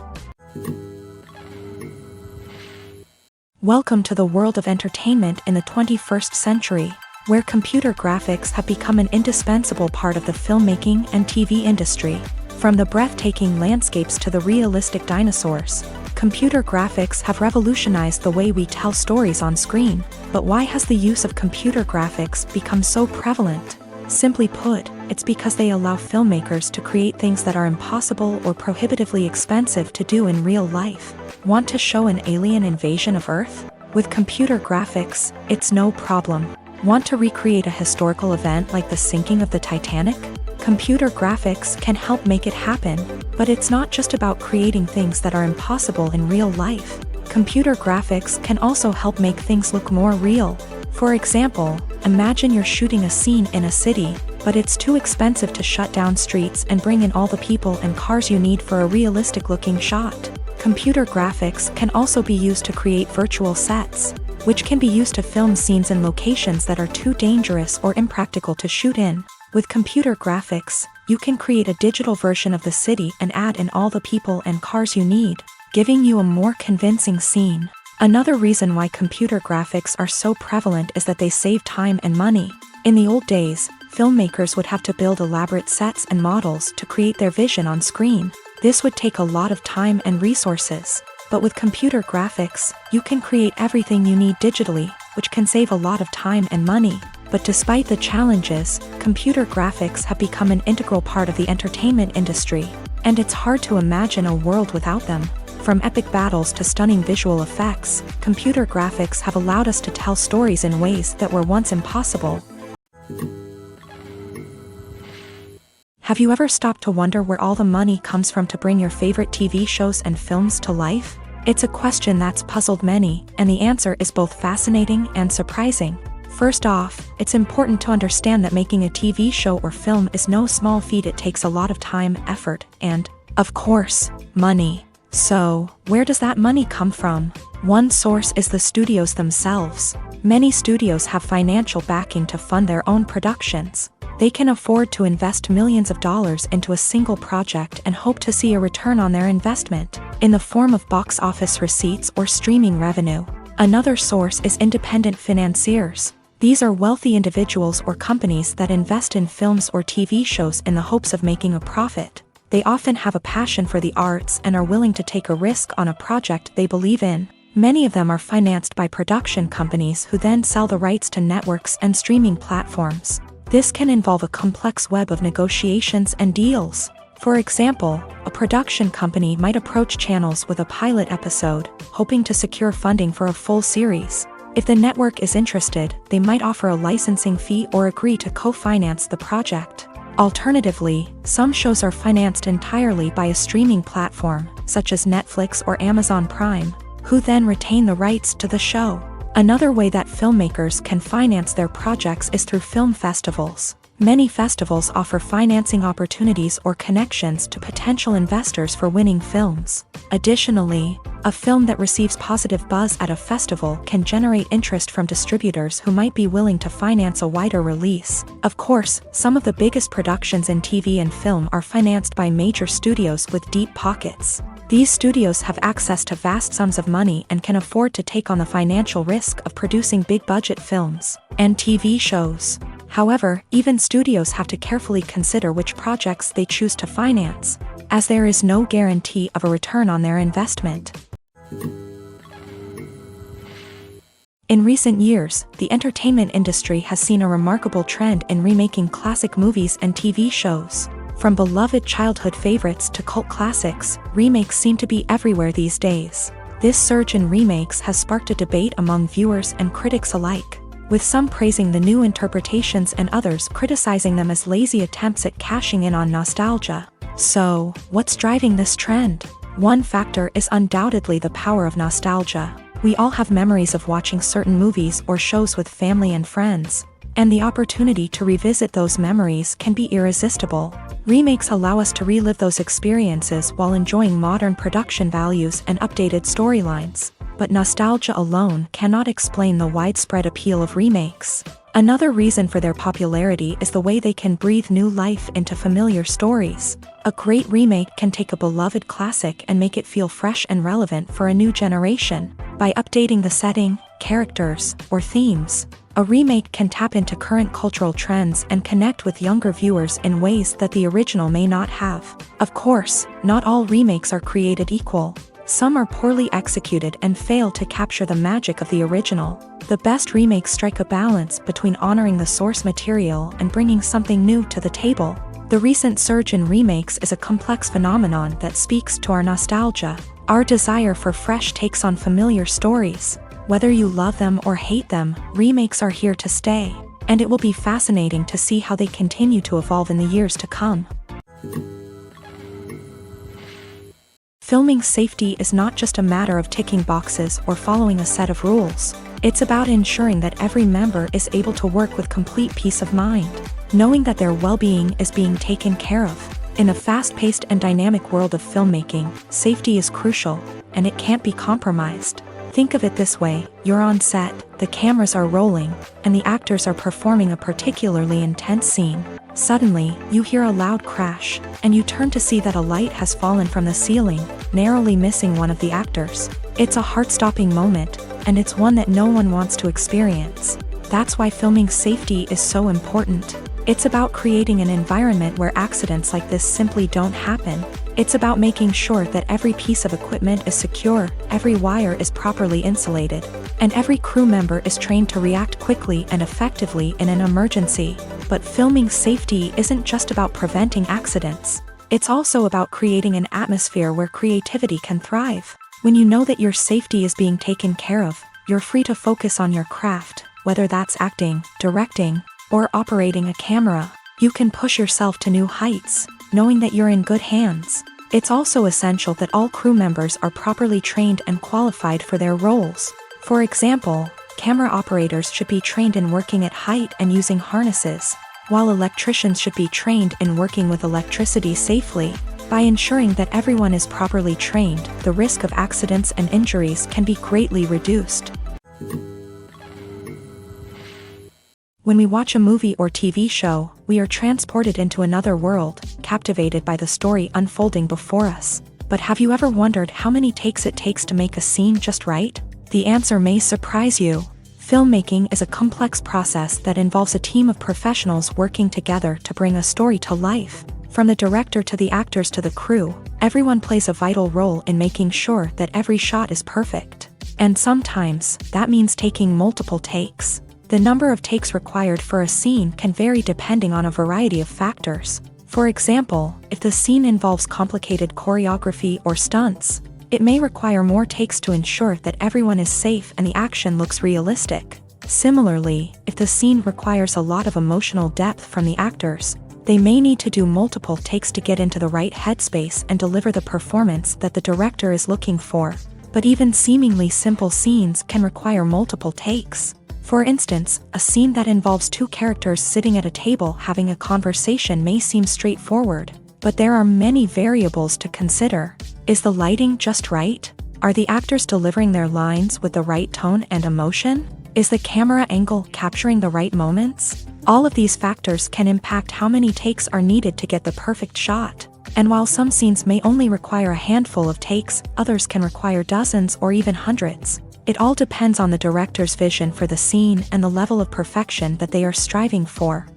Welcome to the world of entertainment in the 21st century, where computer graphics have become an indispensable part of the filmmaking and TV industry. From the breathtaking landscapes to the realistic dinosaurs, computer graphics have revolutionized the way we tell stories on screen. But why has the use of computer graphics become so prevalent? Simply put, it's because they allow filmmakers to create things that are impossible or prohibitively expensive to do in real life. Want to show an alien invasion of Earth? With computer graphics, it's no problem. Want to recreate a historical event like the sinking of the Titanic? Computer graphics can help make it happen, but it's not just about creating things that are impossible in real life. Computer graphics can also help make things look more real. For example, imagine you're shooting a scene in a city, but it's too expensive to shut down streets and bring in all the people and cars you need for a realistic-looking shot. Computer graphics can also be used to create virtual sets, which can be used to film scenes in locations that are too dangerous or impractical to shoot in. With computer graphics, you can create a digital version of the city and add in all the people and cars you need, giving you a more convincing scene. Another reason why computer graphics are so prevalent is that they save time and money. In the old days, filmmakers would have to build elaborate sets and models to create their vision on screen. This would take a lot of time and resources. But with computer graphics, you can create everything you need digitally, which can save a lot of time and money. But despite the challenges, computer graphics have become an integral part of the entertainment industry, and it's hard to imagine a world without them. From epic battles to stunning visual effects, computer graphics have allowed us to tell stories in ways that were once impossible. Have you ever stopped to wonder where all the money comes from to bring your favorite TV shows and films to life? It's a question that's puzzled many, and the answer is both fascinating and surprising. First off, it's important to understand that making a TV show or film is no small feat. It takes a lot of time, effort, and, of course, money. So, where does that money come from? One source is the studios themselves. Many studios have financial backing to fund their own productions. They can afford to invest millions of dollars into a single project and hope to see a return on their investment, in the form of box office receipts or streaming revenue. Another source is independent financiers. These are wealthy individuals or companies that invest in films or TV shows in the hopes of making a profit. They often have a passion for the arts and are willing to take a risk on a project they believe in. Many of them are financed by production companies who then sell the rights to networks and streaming platforms. This can involve a complex web of negotiations and deals. For example, a production company might approach channels with a pilot episode, hoping to secure funding for a full series. If the network is interested, they might offer a licensing fee or agree to co-finance the project. Alternatively, some shows are financed entirely by a streaming platform, such as Netflix or Amazon Prime, who then retain the rights to the show. Another way that filmmakers can finance their projects is through film festivals. Many festivals offer financing opportunities or connections to potential investors for winning films. Additionally, a film that receives positive buzz at a festival can generate interest from distributors who might be willing to finance a wider release. Of course, some of the biggest productions in TV and film are financed by major studios with deep pockets. These studios have access to vast sums of money and can afford to take on the financial risk of producing big-budget films and TV shows. However, even studios have to carefully consider which projects they choose to finance, as there is no guarantee of a return on their investment. In recent years, the entertainment industry has seen a remarkable trend in remaking classic movies and TV shows. From beloved childhood favorites to cult classics, remakes seem to be everywhere these days. This surge in remakes has sparked a debate among viewers and critics alike, with some praising the new interpretations and others criticizing them as lazy attempts at cashing in on nostalgia. So, what's driving this trend? One factor is undoubtedly the power of nostalgia. We all have memories of watching certain movies or shows with family and friends, and the opportunity to revisit those memories can be irresistible. Remakes allow us to relive those experiences while enjoying modern production values and updated storylines. But nostalgia alone cannot explain the widespread appeal of remakes. Another reason for their popularity is the way they can breathe new life into familiar stories. A great remake can take a beloved classic and make it feel fresh and relevant for a new generation. By updating the setting, characters, or themes, a remake can tap into current cultural trends and connect with younger viewers in ways that the original may not have. Of course, not all remakes are created equal. Some are poorly executed and fail to capture the magic of the original. The best remakes strike a balance between honoring the source material and bringing something new to the table. The recent surge in remakes is a complex phenomenon that speaks to our nostalgia, our desire for fresh takes on familiar stories. Whether you love them or hate them, remakes are here to stay, and it will be fascinating to see how they continue to evolve in the years to come. Filming safety is not just a matter of ticking boxes or following a set of rules. It's about ensuring that every member is able to work with complete peace of mind, knowing that their well-being is being taken care of. In a fast-paced and dynamic world of filmmaking, safety is crucial, and it can't be compromised. Think of it this way: you're on set, the cameras are rolling, and the actors are performing a particularly intense scene. Suddenly, you hear a loud crash, and you turn to see that a light has fallen from the ceiling, narrowly missing one of the actors. It's a heart-stopping moment, and it's one that no one wants to experience. That's why filming safety is so important. It's about creating an environment where accidents like this simply don't happen. It's about making sure that every piece of equipment is secure, every wire is properly insulated, and every crew member is trained to react quickly and effectively in an emergency. But filming safety isn't just about preventing accidents. It's also about creating an atmosphere where creativity can thrive. When you know that your safety is being taken care of, you're free to focus on your craft, whether that's acting, directing, or operating a camera. You can push yourself to new heights, knowing that you're in good hands. It's also essential that all crew members are properly trained and qualified for their roles. For example, camera operators should be trained in working at height and using harnesses, while electricians should be trained in working with electricity safely. By ensuring that everyone is properly trained, the risk of accidents and injuries can be greatly reduced. When we watch a movie or TV show, we are transported into another world, captivated by the story unfolding before us. But have you ever wondered how many takes it takes to make a scene just right? The answer may surprise you. Filmmaking is a complex process that involves a team of professionals working together to bring a story to life. From the director to the actors to the crew, everyone plays a vital role in making sure that every shot is perfect. And sometimes, that means taking multiple takes. The number of takes required for a scene can vary depending on a variety of factors. For example, if the scene involves complicated choreography or stunts, it may require more takes to ensure that everyone is safe and the action looks realistic. Similarly, if the scene requires a lot of emotional depth from the actors, they may need to do multiple takes to get into the right headspace and deliver the performance that the director is looking for. But even seemingly simple scenes can require multiple takes. For instance, a scene that involves two characters sitting at a table having a conversation may seem straightforward, but there are many variables to consider. Is the lighting just right? Are the actors delivering their lines with the right tone and emotion? Is the camera angle capturing the right moments? All of these factors can impact how many takes are needed to get the perfect shot. And while some scenes may only require a handful of takes, others can require dozens or even hundreds. It all depends on the director's vision for the scene and the level of perfection that they are striving for.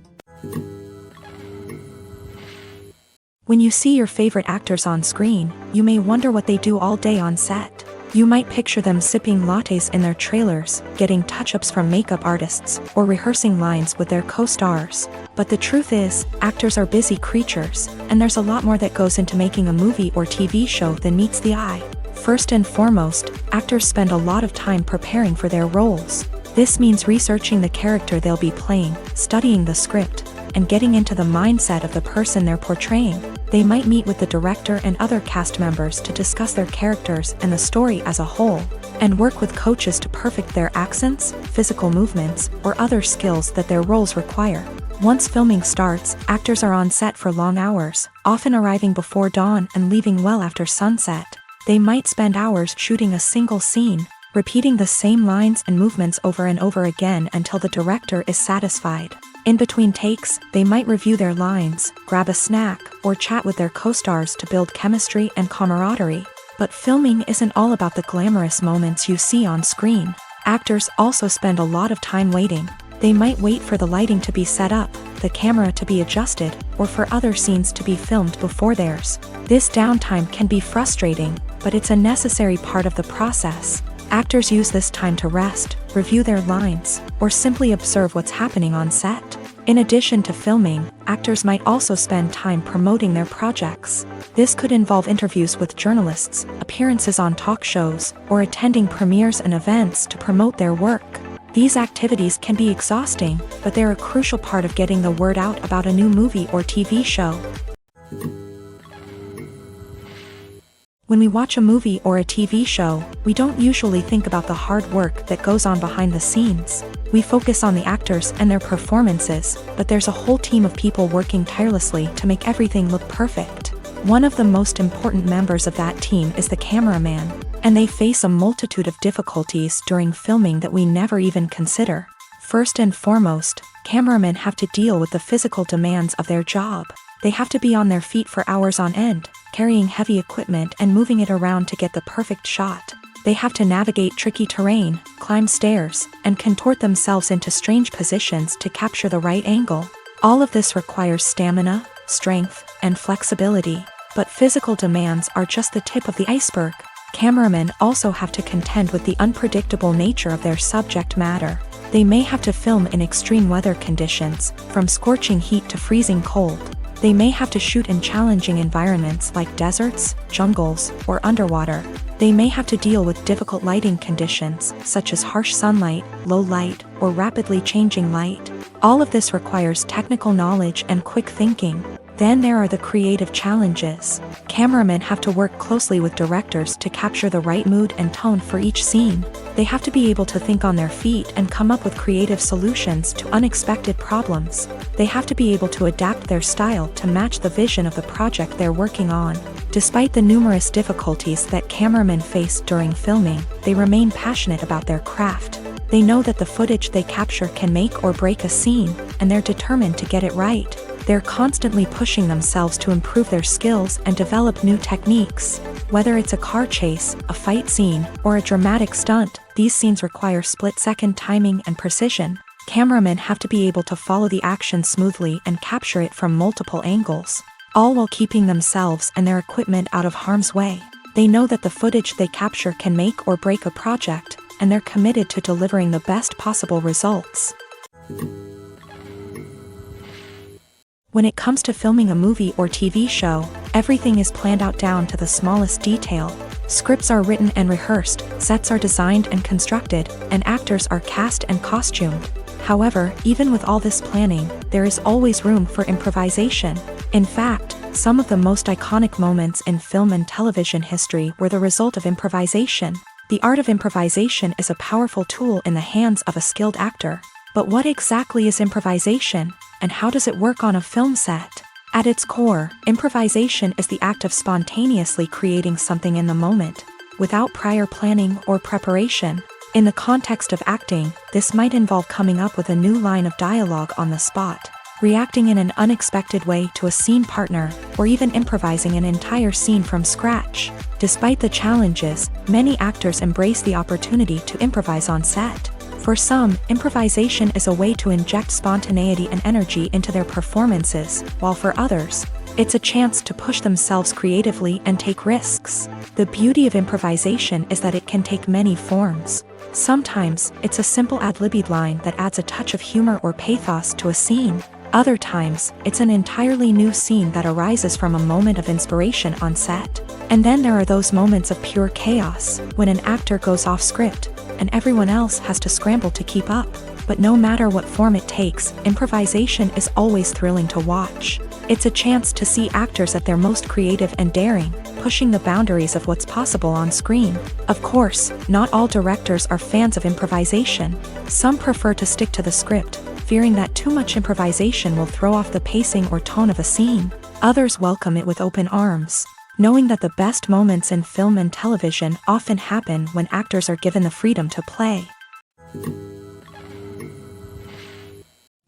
When you see your favorite actors on screen, you may wonder what they do all day on set. You might picture them sipping lattes in their trailers, getting touch-ups from makeup artists, or rehearsing lines with their co-stars. But the truth is, actors are busy creatures, and there's a lot more that goes into making a movie or TV show than meets the eye. First and foremost, actors spend a lot of time preparing for their roles. This means researching the character they'll be playing, studying the script, and getting into the mindset of the person they're portraying. They might meet with the director and other cast members to discuss their characters and the story as a whole, and work with coaches to perfect their accents, physical movements, or other skills that their roles require. Once filming starts, actors are on set for long hours, often arriving before dawn and leaving well after sunset. They might spend hours shooting a single scene, repeating the same lines and movements over and over again until the director is satisfied. In between takes, they might review their lines, grab a snack, or chat with their co-stars to build chemistry and camaraderie. But filming isn't all about the glamorous moments you see on screen. Actors also spend a lot of time waiting. They might wait for the lighting to be set up, the camera to be adjusted, or for other scenes to be filmed before theirs. This downtime can be frustrating, but it's a necessary part of the process. Actors use this time to rest, review their lines, or simply observe what's happening on set. In addition to filming, actors might also spend time promoting their projects. This could involve interviews with journalists, appearances on talk shows, or attending premieres and events to promote their work. These activities can be exhausting, but they're a crucial part of getting the word out about a new movie or TV show. When we watch a movie or a TV show, we don't usually think about the hard work that goes on behind the scenes. We focus on the actors and their performances, but there's a whole team of people working tirelessly to make everything look perfect. One of the most important members of that team is the cameraman, and they face a multitude of difficulties during filming that we never even consider. First and foremost, cameramen have to deal with the physical demands of their job. They have to be on their feet for hours on end, carrying heavy equipment and moving it around to get the perfect shot. They have to navigate tricky terrain, climb stairs, and contort themselves into strange positions to capture the right angle. All of this requires stamina, strength, and flexibility. But physical demands are just the tip of the iceberg. Cameramen also have to contend with the unpredictable nature of their subject matter. They may have to film in extreme weather conditions, from scorching heat to freezing cold. They may have to shoot in challenging environments like deserts, jungles, or underwater. They may have to deal with difficult lighting conditions, such as harsh sunlight, low light, or rapidly changing light. All of this requires technical knowledge and quick thinking. Then there are the creative challenges. Cameramen have to work closely with directors to capture the right mood and tone for each scene. They have to be able to think on their feet and come up with creative solutions to unexpected problems. They have to be able to adapt their style to match the vision of the project they're working on. Despite the numerous difficulties that cameramen face during filming, they remain passionate about their craft. They know that the footage they capture can make or break a scene, and they're determined to get it right. They're constantly pushing themselves to improve their skills and develop new techniques. Whether it's a car chase, a fight scene, or a dramatic stunt, these scenes require split-second timing and precision. Cameramen have to be able to follow the action smoothly and capture it from multiple angles, all while keeping themselves and their equipment out of harm's way. They know that the footage they capture can make or break a project, and they're committed to delivering the best possible results. When it comes to filming a movie or TV show, everything is planned out down to the smallest detail. Scripts are written and rehearsed, sets are designed and constructed, and actors are cast and costumed. However, even with all this planning, there is always room for improvisation. In fact, some of the most iconic moments in film and television history were the result of improvisation. The art of improvisation is a powerful tool in the hands of a skilled actor. But what exactly is improvisation, and how does it work on a film set? At its core, improvisation is the act of spontaneously creating something in the moment, without prior planning or preparation. In the context of acting, this might involve coming up with a new line of dialogue on the spot, reacting in an unexpected way to a scene partner, or even improvising an entire scene from scratch. Despite the challenges, many actors embrace the opportunity to improvise on set. For some, improvisation is a way to inject spontaneity and energy into their performances, while for others, it's a chance to push themselves creatively and take risks. The beauty of improvisation is that it can take many forms. Sometimes, it's a simple ad-libbed line that adds a touch of humor or pathos to a scene. Other times, it's an entirely new scene that arises from a moment of inspiration on set. And then there are those moments of pure chaos, when an actor goes off script, and everyone else has to scramble to keep up. But no matter what form it takes, improvisation is always thrilling to watch. It's a chance to see actors at their most creative and daring, pushing the boundaries of what's possible on screen. Of course, not all directors are fans of improvisation. Some prefer to stick to the script, fearing that too much improvisation will throw off the pacing or tone of a scene. Others welcome it with open arms, knowing that the best moments in film and television often happen when actors are given the freedom to play.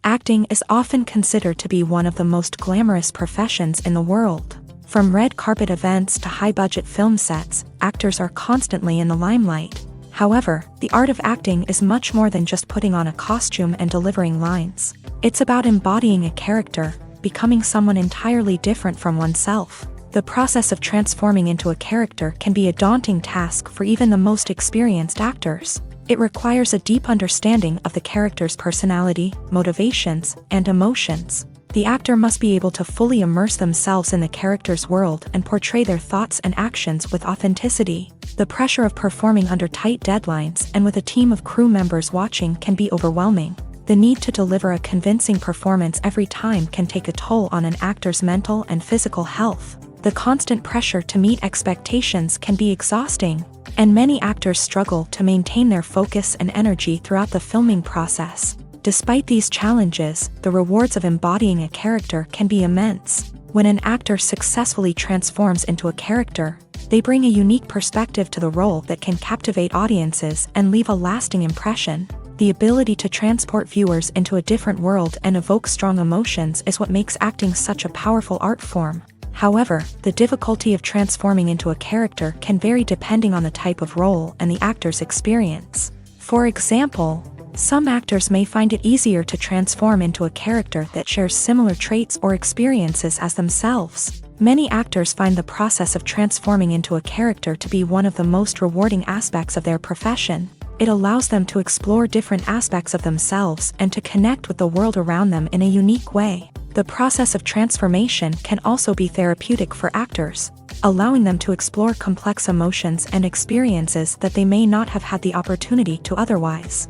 Acting is often considered to be one of the most glamorous professions in the world. From red carpet events to high-budget film sets, actors are constantly in the limelight. However, the art of acting is much more than just putting on a costume and delivering lines. It's about embodying a character, becoming someone entirely different from oneself. The process of transforming into a character can be a daunting task for even the most experienced actors. It requires a deep understanding of the character's personality, motivations, and emotions. The actor must be able to fully immerse themselves in the character's world and portray their thoughts and actions with authenticity. The pressure of performing under tight deadlines and with a team of crew members watching can be overwhelming. The need to deliver a convincing performance every time can take a toll on an actor's mental and physical health. The constant pressure to meet expectations can be exhausting, and many actors struggle to maintain their focus and energy throughout the filming process. Despite these challenges, the rewards of embodying a character can be immense. When an actor successfully transforms into a character, they bring a unique perspective to the role that can captivate audiences and leave a lasting impression. The ability to transport viewers into a different world and evoke strong emotions is what makes acting such a powerful art form. However, the difficulty of transforming into a character can vary depending on the type of role and the actor's experience. For example, some actors may find it easier to transform into a character that shares similar traits or experiences as themselves. Many actors find the process of transforming into a character to be one of the most rewarding aspects of their profession. It allows them to explore different aspects of themselves and to connect with the world around them in a unique way. The process of transformation can also be therapeutic for actors, allowing them to explore complex emotions and experiences that they may not have had the opportunity to otherwise.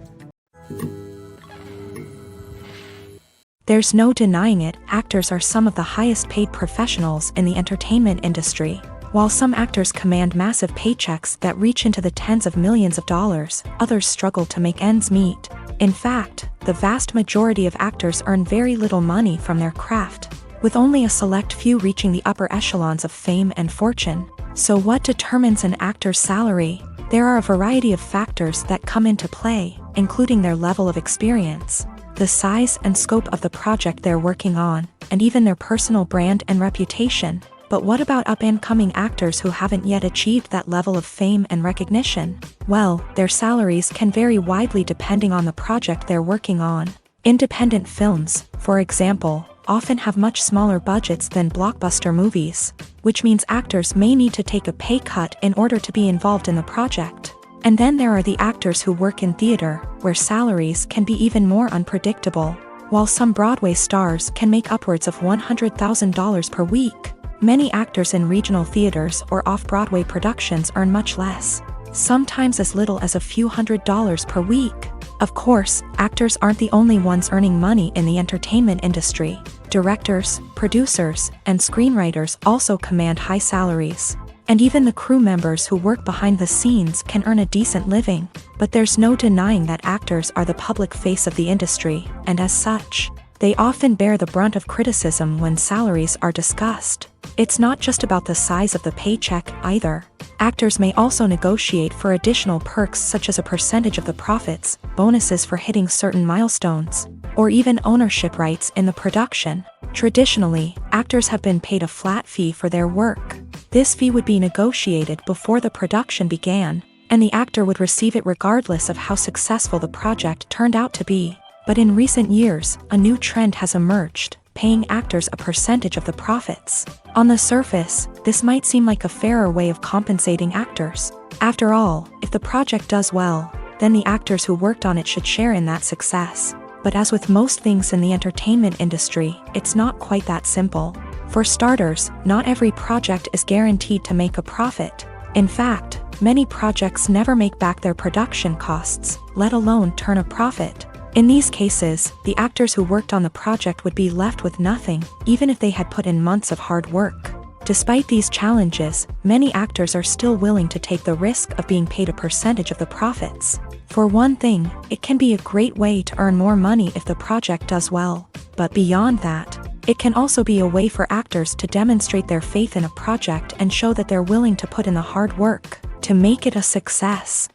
There's no denying it, actors are some of the highest paid professionals in the entertainment industry. While some actors command massive paychecks that reach into the tens of millions of dollars, others struggle to make ends meet. In fact, the vast majority of actors earn very little money from their craft, with only a select few reaching the upper echelons of fame and fortune. So what determines an actor's salary? There are a variety of factors that come into play, including their level of experience, the size and scope of the project they're working on, and even their personal brand and reputation. But what about up-and-coming actors who haven't yet achieved that level of fame and recognition? Well, their salaries can vary widely depending on the project they're working on. Independent films, for example, often have much smaller budgets than blockbuster movies, which means actors may need to take a pay cut in order to be involved in the project. And then there are the actors who work in theater, where salaries can be even more unpredictable. While some Broadway stars can make upwards of $100,000 per week, many actors in regional theaters or off-Broadway productions earn much less, sometimes as little as a few $100s per week. Of course, actors aren't the only ones earning money in the entertainment industry. Directors, producers, and screenwriters also command high salaries. And even the crew members who work behind the scenes can earn a decent living. But there's no denying that actors are the public face of the industry, and as such, they often bear the brunt of criticism when salaries are discussed. It's not just about the size of the paycheck, either. Actors may also negotiate for additional perks such as a percentage of the profits, bonuses for hitting certain milestones, or even ownership rights in the production. Traditionally, actors have been paid a flat fee for their work. This fee would be negotiated before the production began, and the actor would receive it regardless of how successful the project turned out to be. But in recent years, a new trend has emerged, paying actors a percentage of the profits. On the surface, this might seem like a fairer way of compensating actors. After all, if the project does well, then the actors who worked on it should share in that success. But as with most things in the entertainment industry, it's not quite that simple. For starters, not every project is guaranteed to make a profit. In fact, many projects never make back their production costs, let alone turn a profit. In these cases, the actors who worked on the project would be left with nothing, even if they had put in months of hard work. Despite these challenges, many actors are still willing to take the risk of being paid a percentage of the profits. For one thing, it can be a great way to earn more money if the project does well. But beyond that, it can also be a way for actors to demonstrate their faith in a project and show that they're willing to put in the hard work to make it a success.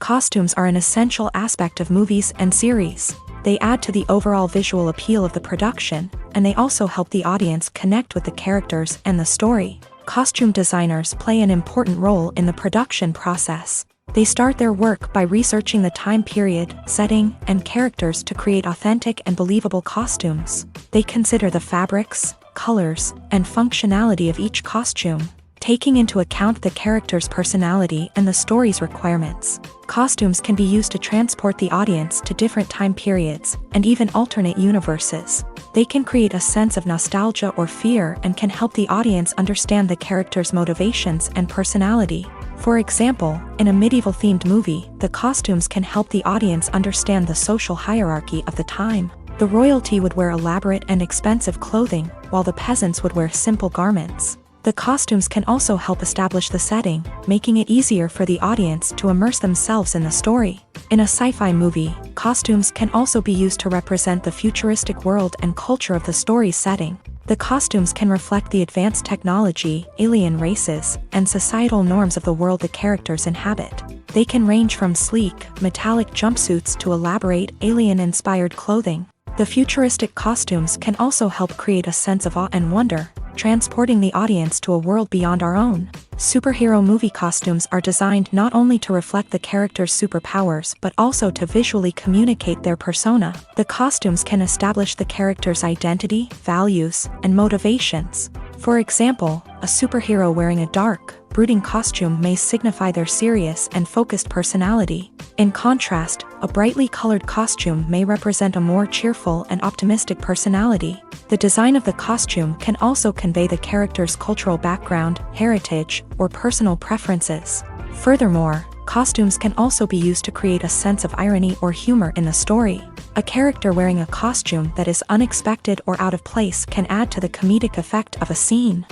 Costumes are an essential aspect of movies and series. They add to the overall visual appeal of the production, and they also help the audience connect with the characters and the story. Costume designers play an important role in the production process. They start their work by researching the time period, setting, and characters to create authentic and believable costumes. They consider the fabrics, colors, and functionality of each costume, taking into account the character's personality and the story's requirements. Costumes can be used to transport the audience to different time periods, and even alternate universes. They can create a sense of nostalgia or fear and can help the audience understand the character's motivations and personality. For example, in a medieval-themed movie, the costumes can help the audience understand the social hierarchy of the time. The royalty would wear elaborate and expensive clothing, while the peasants would wear simple garments. The costumes can also help establish the setting, making it easier for the audience to immerse themselves in the story. In a sci-fi movie, costumes can also be used to represent the futuristic world and culture of the story's setting. The costumes can reflect the advanced technology, alien races, and societal norms of the world the characters inhabit. They can range from sleek, metallic jumpsuits to elaborate, alien-inspired clothing. The futuristic costumes can also help create a sense of awe and wonder, transporting the audience to a world beyond our own. Superhero movie costumes are designed not only to reflect the character's superpowers but also to visually communicate their persona. The costumes can establish the character's identity, values, and motivations. For example, a superhero wearing a dark, brooding costume may signify their serious and focused personality. In contrast, a brightly colored costume may represent a more cheerful and optimistic personality. The design of the costume can also convey the character's cultural background, heritage, or personal preferences. Furthermore, costumes can also be used to create a sense of irony or humor in the story. A character wearing a costume that is unexpected or out of place can add to the comedic effect of a scene.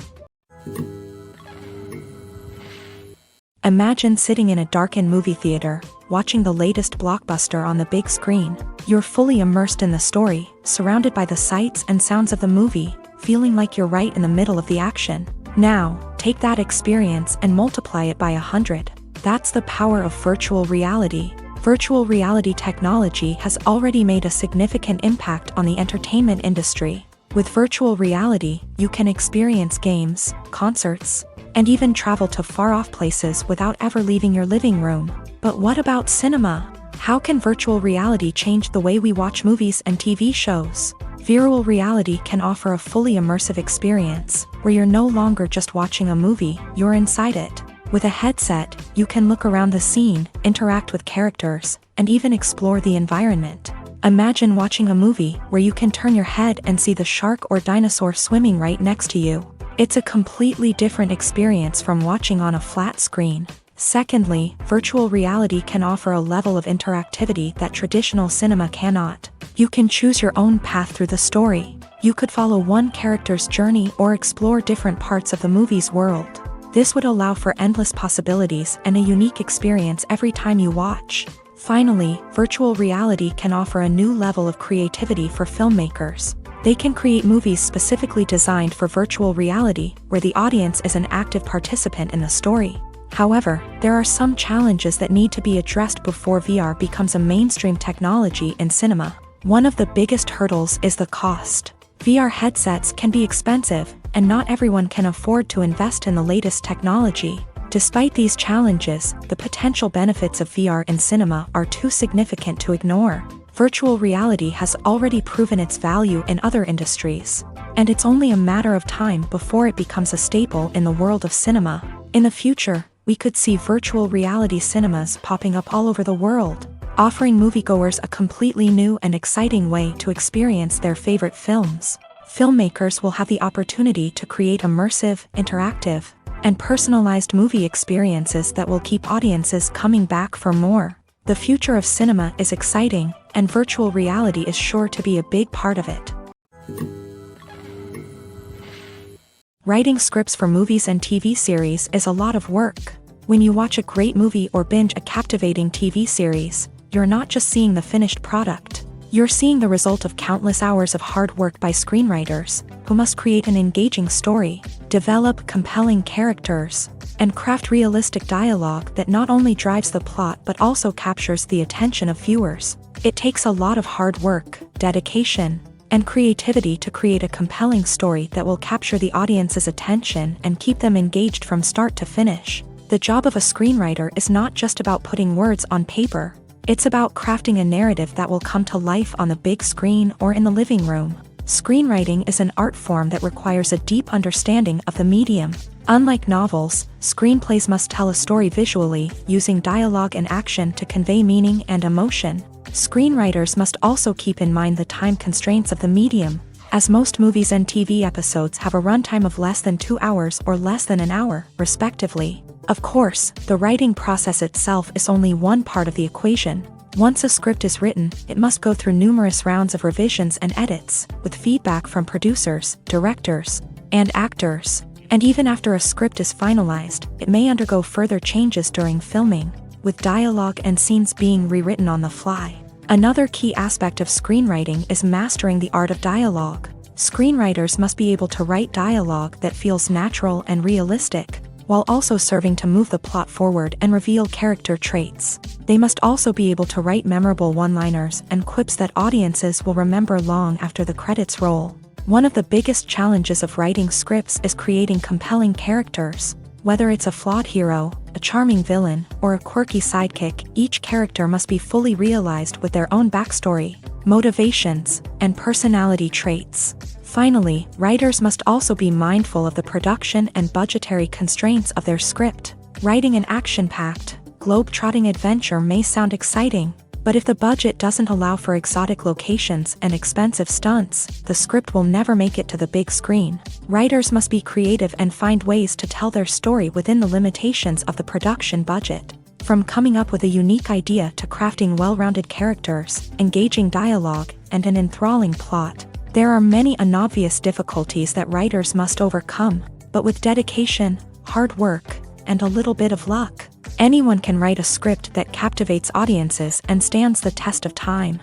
Imagine sitting in a darkened movie theater, watching the latest blockbuster on the big screen. You're fully immersed in the story, surrounded by the sights and sounds of the movie, feeling like you're right in the middle of the action. Now, take that experience and multiply it by 100. That's the power of virtual reality. Virtual reality technology has already made a significant impact on the entertainment industry. With virtual reality, you can experience games, concerts, and even travel to far-off places without ever leaving your living room. But what about cinema? How can virtual reality change the way we watch movies and TV shows? Virtual reality can offer a fully immersive experience, where you're no longer just watching a movie, you're inside it. With a headset, you can look around the scene, interact with characters, and even explore the environment. Imagine watching a movie where you can turn your head and see the shark or dinosaur swimming right next to you. It's a completely different experience from watching on a flat screen. Secondly, virtual reality can offer a level of interactivity that traditional cinema cannot. You can choose your own path through the story. You could follow one character's journey or explore different parts of the movie's world. This would allow for endless possibilities and a unique experience every time you watch. Finally, virtual reality can offer a new level of creativity for filmmakers. They can create movies specifically designed for virtual reality, where the audience is an active participant in the story. However, there are some challenges that need to be addressed before VR becomes a mainstream technology in cinema. One of the biggest hurdles is the cost. VR headsets can be expensive, and not everyone can afford to invest in the latest technology. Despite these challenges, the potential benefits of VR in cinema are too significant to ignore. Virtual reality has already proven its value in other industries, and it's only a matter of time before it becomes a staple in the world of cinema. In the future, we could see virtual reality cinemas popping up all over the world, offering moviegoers a completely new and exciting way to experience their favorite films. Filmmakers will have the opportunity to create immersive, interactive, and personalized movie experiences that will keep audiences coming back for more. The future of cinema is exciting, and virtual reality is sure to be a big part of it. Writing scripts for movies and TV series is a lot of work. When you watch a great movie or binge a captivating TV series, you're not just seeing the finished product. You're seeing the result of countless hours of hard work by screenwriters, who must create an engaging story, develop compelling characters, and craft realistic dialogue that not only drives the plot but also captures the attention of viewers. It takes a lot of hard work, dedication, and creativity to create a compelling story that will capture the audience's attention and keep them engaged from start to finish. The job of a screenwriter is not just about putting words on paper. It's about crafting a narrative that will come to life on the big screen or in the living room. Screenwriting is an art form that requires a deep understanding of the medium. Unlike novels, screenplays must tell a story visually, using dialogue and action to convey meaning and emotion. Screenwriters must also keep in mind the time constraints of the medium, as most movies and TV episodes have a runtime of less than 2 hours or less than an hour, respectively. Of course, the writing process itself is only one part of the equation. Once a script is written, it must go through numerous rounds of revisions and edits, with feedback from producers, directors, and actors. And even after a script is finalized, it may undergo further changes during filming, with dialogue and scenes being rewritten on the fly. Another key aspect of screenwriting is mastering the art of dialogue. Screenwriters must be able to write dialogue that feels natural and realistic, while also serving to move the plot forward and reveal character traits. They must also be able to write memorable one-liners and quips that audiences will remember long after the credits roll. One of the biggest challenges of writing scripts is creating compelling characters. Whether it's a flawed hero, a charming villain, or a quirky sidekick, each character must be fully realized with their own backstory, motivations, and personality traits. Finally, writers must also be mindful of the production and budgetary constraints of their script. Writing an action-packed, globe-trotting adventure may sound exciting, but if the budget doesn't allow for exotic locations and expensive stunts, the script will never make it to the big screen. Writers must be creative and find ways to tell their story within the limitations of the production budget. From coming up with a unique idea to crafting well-rounded characters, engaging dialogue, and an enthralling plot, there are many unobvious difficulties that writers must overcome, but with dedication, hard work, and a little bit of luck, anyone can write a script that captivates audiences and stands the test of time.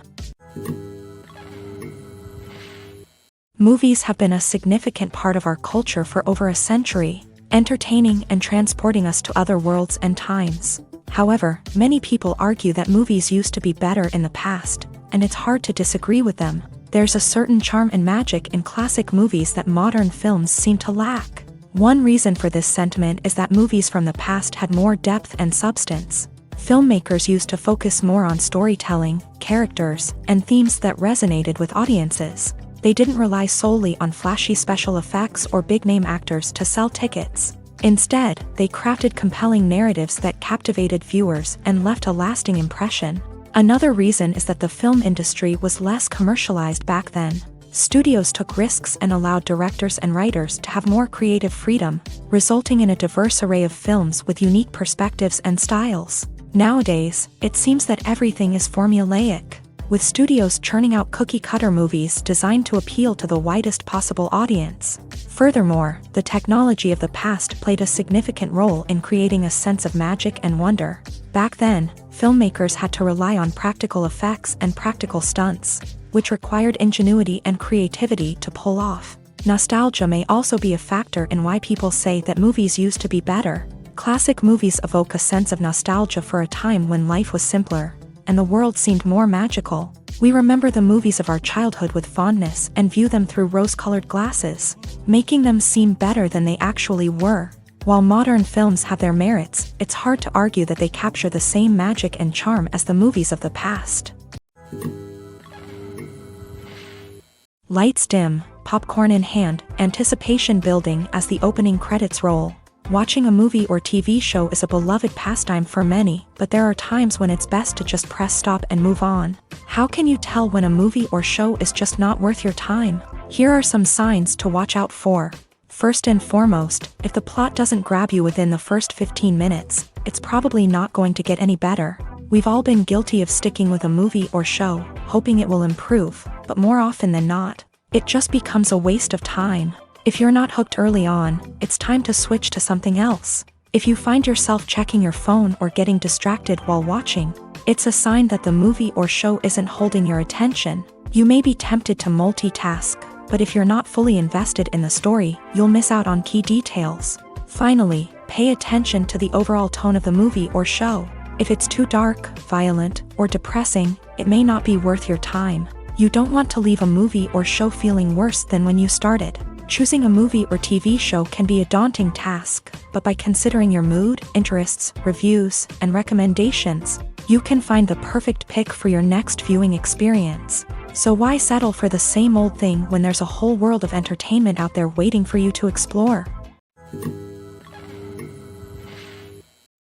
Movies have been a significant part of our culture for over a century, entertaining and transporting us to other worlds and times. However, many people argue that movies used to be better in the past, and it's hard to disagree with them. There's a certain charm and magic in classic movies that modern films seem to lack. One reason for this sentiment is that movies from the past had more depth and substance. Filmmakers used to focus more on storytelling, characters, and themes that resonated with audiences. They didn't rely solely on flashy special effects or big-name actors to sell tickets. Instead, they crafted compelling narratives that captivated viewers and left a lasting impression. Another reason is that the film industry was less commercialized back then. Studios took risks and allowed directors and writers to have more creative freedom, resulting in a diverse array of films with unique perspectives and styles. Nowadays, it seems that everything is formulaic. with studios churning out cookie-cutter movies designed to appeal to the widest possible audience. Furthermore, the technology of the past played a significant role in creating a sense of magic and wonder. Back then, filmmakers had to rely on practical effects and practical stunts, which required ingenuity and creativity to pull off. Nostalgia may also be a factor in why people say that movies used to be better. Classic movies evoke a sense of nostalgia for a time when life was simpler, and the world seemed more magical. We remember the movies of our childhood with fondness and view them through rose-colored glasses, making them seem better than they actually were. While modern films have their merits, it's hard to argue that they capture the same magic and charm as the movies of the past. Lights dim, popcorn in hand, anticipation building as the opening credits roll. Watching a movie or TV show is a beloved pastime for many, but there are times when it's best to just press stop and move on. How can you tell when a movie or show is just not worth your time? Here are some signs to watch out for. First and foremost, if the plot doesn't grab you within the first 15 minutes, it's probably not going to get any better. We've all been guilty of sticking with a movie or show, hoping it will improve, but more often than not, it just becomes a waste of time. If you're not hooked early on, it's time to switch to something else. If you find yourself checking your phone or getting distracted while watching, it's a sign that the movie or show isn't holding your attention. You may be tempted to multitask, but if you're not fully invested in the story, you'll miss out on key details. Finally, pay attention to the overall tone of the movie or show. If it's too dark, violent, or depressing, it may not be worth your time. You don't want to leave a movie or show feeling worse than when you started. Choosing a movie or TV show can be a daunting task, but by considering your mood, interests, reviews, and recommendations, you can find the perfect pick for your next viewing experience. So why settle for the same old thing when there's a whole world of entertainment out there waiting for you to explore?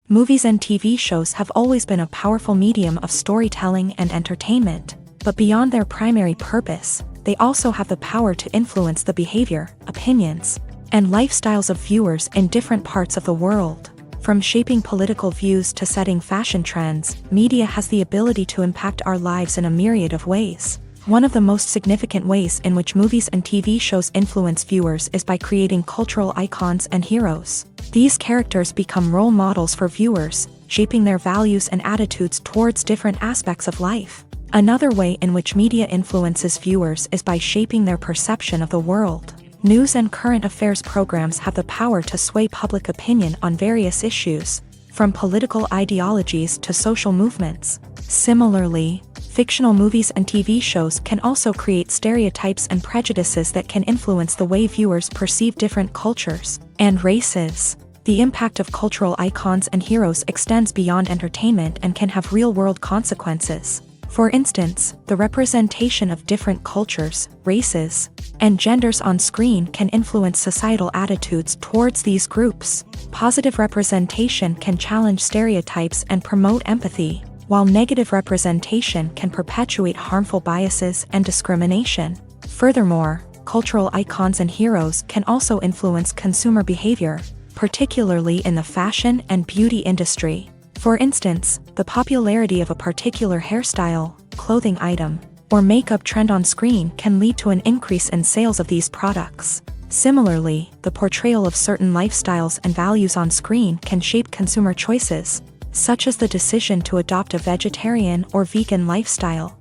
Movies and TV shows have always been a powerful medium of storytelling and entertainment, but beyond their primary purpose, they also have the power to influence the behavior, opinions, and lifestyles of viewers in different parts of the world. From shaping political views to setting fashion trends, media has the ability to impact our lives in a myriad of ways. One of the most significant ways in which movies and TV shows influence viewers is by creating cultural icons and heroes. These characters become role models for viewers, shaping their values and attitudes towards different aspects of life. Another way in which media influences viewers is by shaping their perception of the world. News and current affairs programs have the power to sway public opinion on various issues, from political ideologies to social movements. Similarly, fictional movies and TV shows can also create stereotypes and prejudices that can influence the way viewers perceive different cultures and races. The impact of cultural icons and heroes extends beyond entertainment and can have real-world consequences. For instance, the representation of different cultures, races, and genders on screen can influence societal attitudes towards these groups. Positive representation can challenge stereotypes and promote empathy, while negative representation can perpetuate harmful biases and discrimination. Furthermore, cultural icons and heroes can also influence consumer behavior, particularly in the fashion and beauty industry. For instance, the popularity of a particular hairstyle, clothing item, or makeup trend on screen can lead to an increase in sales of these products. Similarly, the portrayal of certain lifestyles and values on screen can shape consumer choices, such as the decision to adopt a vegetarian or vegan lifestyle.